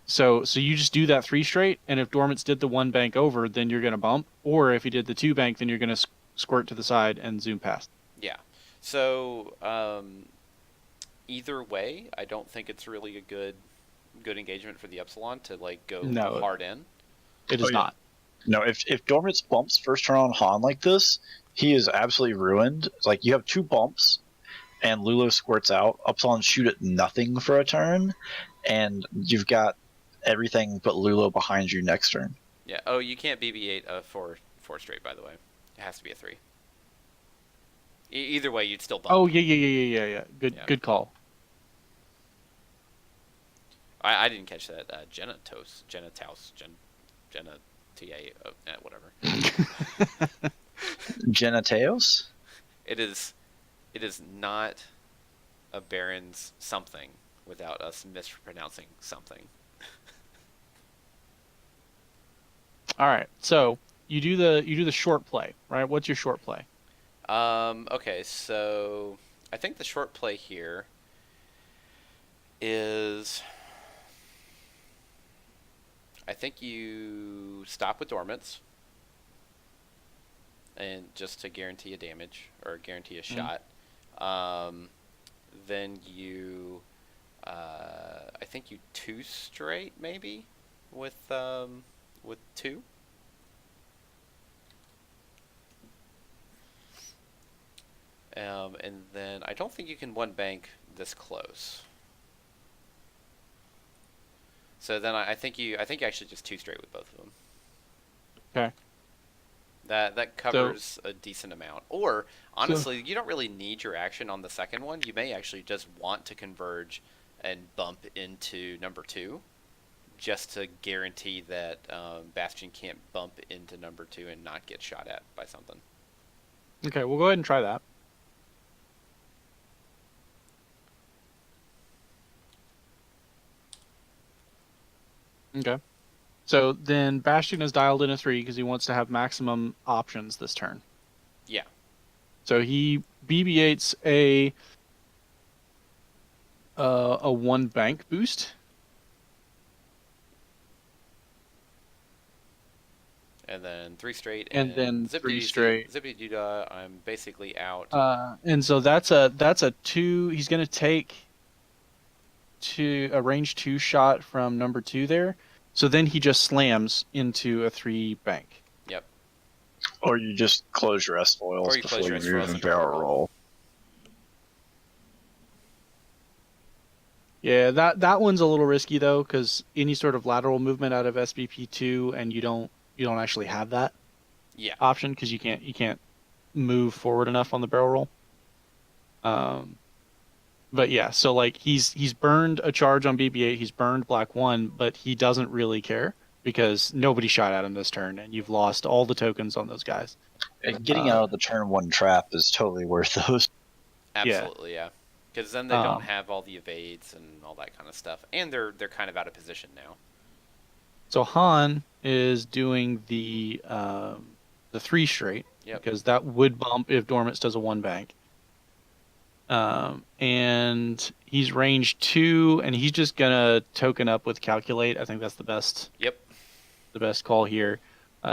So you just do that 3 straight, and if Dormants did the 1 bank over, then you're going to bump. Or if he did the 2 bank, then you're going to squirt to the side and zoom past. Yeah. So either way, I don't think it's really a good engagement for the Epsilon to like go hard in. It is not. No, if Dormants bumps first turn on Han like this, he is absolutely ruined. It's like you have 2 bumps, and Lulo squirts out. Epsilon shoot at nothing for a turn, and you've got everything but Lulo behind you next turn. Yeah. Oh, you can't BB-8 a 4 straight, by the way. It has to be a 3. Either way, you'd still bump. Oh yeah. Good call. I didn't catch that. Genitaus, whatever. Geniteos? It is not a Baron's something without us mispronouncing something. All right. So you do the short play, right? What's your short play? Okay, so I think the short play here is I think you stop with Dormants and just to guarantee a damage or guarantee a shot. Then you I think you 2 straight maybe with 2. And then I don't think you can 1 bank this close. So then I think you actually just 2 straight with both of them. Okay. That covers a decent amount. Or honestly, So you don't really need your action on the second one. You may actually just want to converge and bump into number 2, just to guarantee that Bastion can't bump into number 2 and not get shot at by something. okay, we'll go ahead and try that. Okay. So then Bastion is dialed in a 3 because he wants to have maximum options this turn. Yeah. So he BB-8s a 1 bank boost. And then 3 straight, And then 3 straight. Zippity doo dah, I'm basically out. And so that's a 2. He's gonna take a range 2 shot from number 2 there. So then he just slams into a 3 bank. Yep. Or you just close your S foils before you move and barrel roll. Yeah, that one's a little risky though, because any sort of lateral movement out of SBP2, and you don't actually have that option because you can't move forward enough on the barrel roll. But yeah, so like he's burned a charge on BB-8, he's burned Black 1, but he doesn't really care because nobody shot at him this turn, and you've lost all the tokens on those guys. And getting out of the turn 1 trap is totally worth those. Absolutely, yeah. Because then they don't have all the evades and all that kind of stuff, and they're kind of out of position now. So Han is doing the 3 straight, because that would bump if Dormants does a 1 bank. And he's range 2, and he's just gonna token up with Calculate. I think that's the best. Yep. The best call here.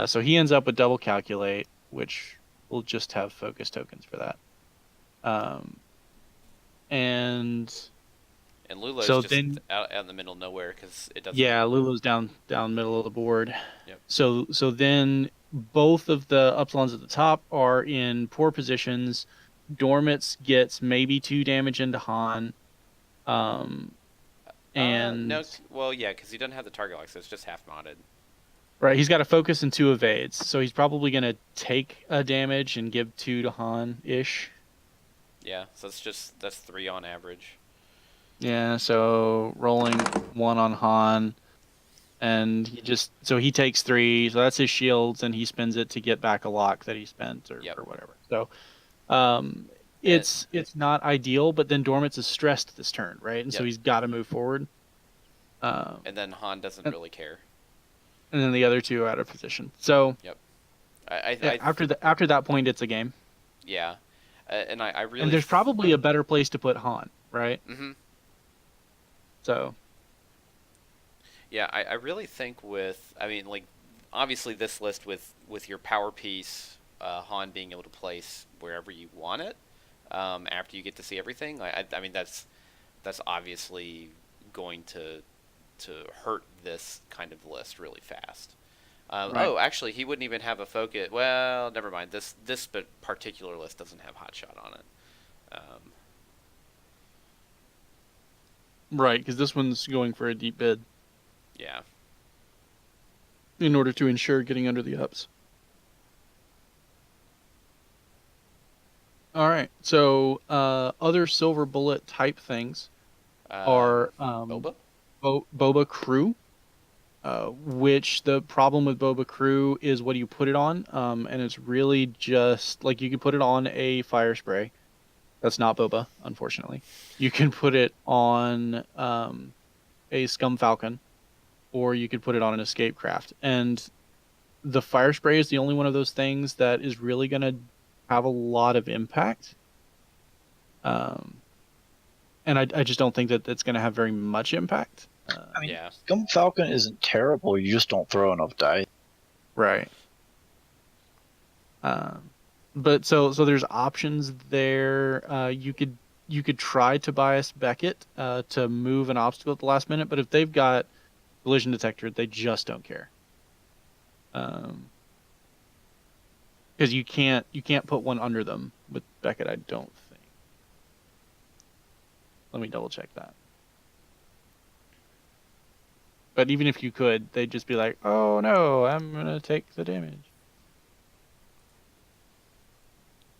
So he ends up with double Calculate, which will just have focus tokens for that. And Lulu's so just out in the middle of nowhere because it doesn't. Yeah, Lulu's down middle of the board. Yep. So then both of the Epsilons at the top are in poor positions. Dormits gets maybe 2 damage into Han. And no, well, yeah, because he doesn't have the target lock, so it's just half modded. Right, he's got a focus and 2 evades, so he's probably gonna take a damage and give 2 to Han ish. Yeah, so that's 3 on average. Yeah, so rolling 1 on Han, and he takes 3, so that's his shields, and he spends it to get back a lock that he spent or whatever. So, it's not ideal, but then Dormants is stressed this turn, right? And so he's got to move forward. And then Han doesn't really care. And then the other 2 are out of position. So, after that point, it's a game. Yeah, and I really. And there's probably a better place to put Han, right? Mm-hmm. So. Yeah, I really think obviously this list with your power piece, Han being able to place wherever you want it, after you get to see everything. I mean that's obviously going to hurt this kind of list really fast. Right. Oh, actually, he wouldn't even have a focus. Well, never mind. This particular list doesn't have Hotshot on it. Right, because this one's going for a deep bid. Yeah. In order to ensure getting under the ups. All right, so other silver bullet type things are Boba Crew, which the problem with Boba Crew is what do you put it on, and it's really just like you can put it on a fire spray. That's not Boba, unfortunately. You can put it on a Scum Falcon, or you could put it on an escape craft. And the fire spray is the only one of those things that is really going to have a lot of impact. And I just don't think that it's going to have very much impact. Scum Falcon isn't terrible. You just don't throw enough dice. Right. But so there's options there. You could try Tobias Beckett to move an obstacle at the last minute, but if they've got collision detector, they just don't care. Because you can't put one under them with Beckett, I don't think. Let me double check that. But even if you could, they'd just be like, "Oh no, I'm gonna take the damage."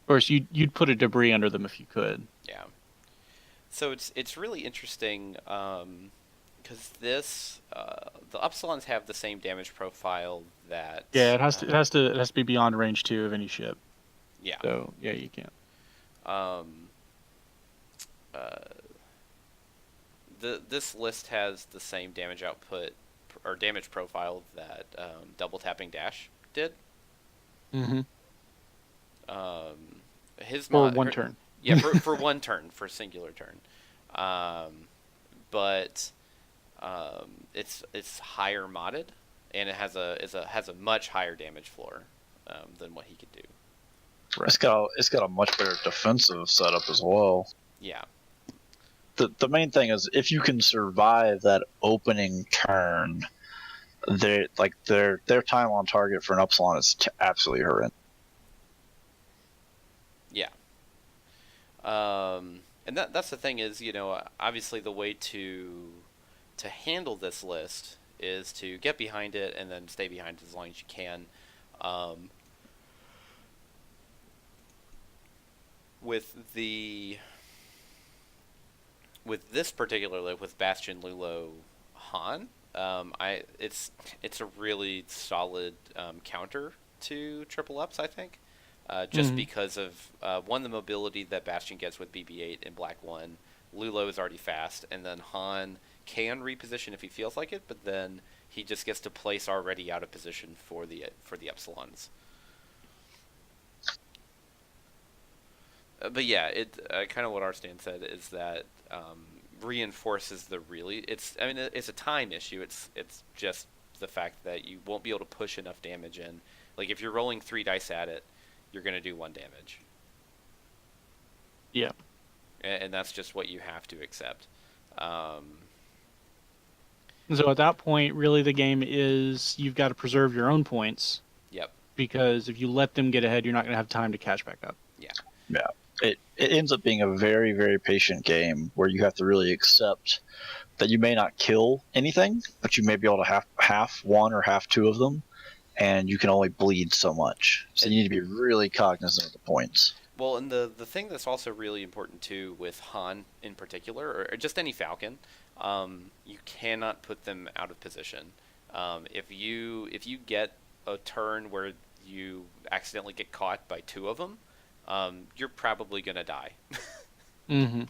Of course, you'd put a debris under them if you could. Yeah. So it's really interesting because the Upsilons have the same damage profile that Yeah, it has to be beyond range 2 of any ship. yeah. So yeah, you can't. Um, this list has the same damage output or damage profile that double tapping dash did. Mm-hmm. His For mod, one turn. yeah, for one turn, for a singular turn. But it's higher modded, and it has a much higher damage floor than what he could do. It's got a much better defensive setup as well. Yeah. The main thing is if you can survive that opening turn, their time on target for an Epsilon is absolutely horrendous. Yeah. And that's the thing is, obviously the way to handle this list is to get behind it and then stay behind it as long as you can. With this particular list, with Bastion, Lulo, Han, it's a really solid counter to triple ups, I think. Just because of one, the mobility that Bastion gets with BB-8 and Black 1. Lulo is already fast, and then Han can reposition if he feels like it, but then he just gets to place already out of position for the Epsilons. But yeah, it kind of what our stand said is that reinforces it's a time issue. It's just the fact that you won't be able to push enough damage in. Like if you're rolling 3 dice at it, you're going to do 1 damage. Yeah. And that's just what you have to accept. So at that point, really the game is you've got to preserve your own points. Yep. Because if you let them get ahead, you're not going to have time to catch back up. Yeah. Yeah. It ends up being a very, very patient game where you have to really accept that you may not kill anything, but you may be able to half one or half two of them, and you can only bleed so much. So you need to be really cognizant of the points. Well, and the thing that's also really important too with Han in particular, or just any Falcon, you cannot put them out of position. If you get a turn where you accidentally get caught by 2 of them, you're probably gonna die. Mm-hmm.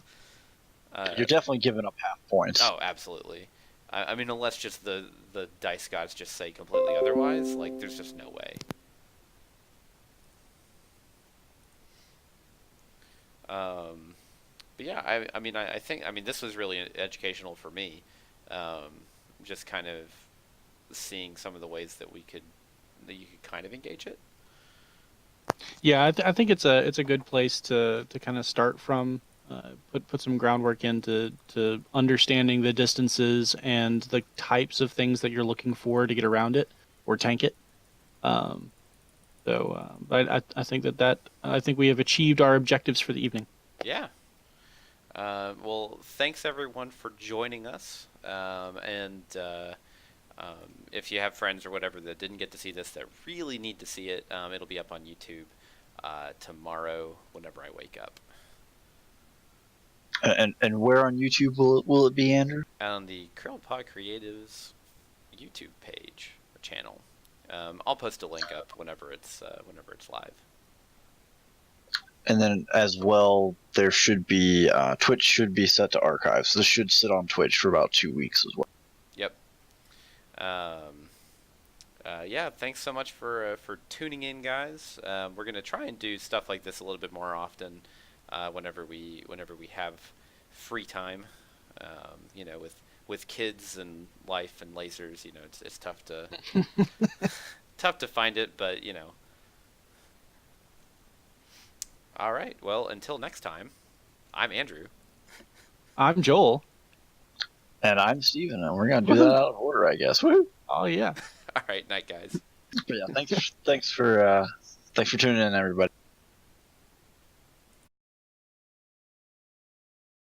You're definitely giving up half points. Oh, absolutely. I mean, unless just the dice gods just say completely otherwise, like there's just no way. But yeah, I think this was really educational for me. Just kind of seeing some of the ways that you could kind of engage it. Yeah, I think it's a good place to kind of start from. Put some groundwork into understanding the distances and the types of things that you're looking for to get around it or tank it. But I think I think we have achieved our objectives for the evening. Yeah. Well, thanks everyone for joining us. If you have friends or whatever that didn't get to see this that really need to see it, it'll be up on YouTube tomorrow whenever I wake up. And where on YouTube will it be, Andrew? On the Krillpod Creatives YouTube page or channel. I'll post a link up whenever it's live. And then as well, there should be Twitch should be set to archive, so this should sit on Twitch for about 2 weeks as well. Yep. Yeah. Thanks so much for tuning in, guys. We're gonna try and do stuff like this a little bit more often. Whenever we have free time, with kids and life and lasers, it's tough to tough to find it, but All right. Well, until next time, I'm Andrew. I'm Joel. And I'm Steven, and we're gonna do that out of order, I guess. Woo! Oh yeah. All right, night, guys. But yeah, thanks for tuning in, everybody.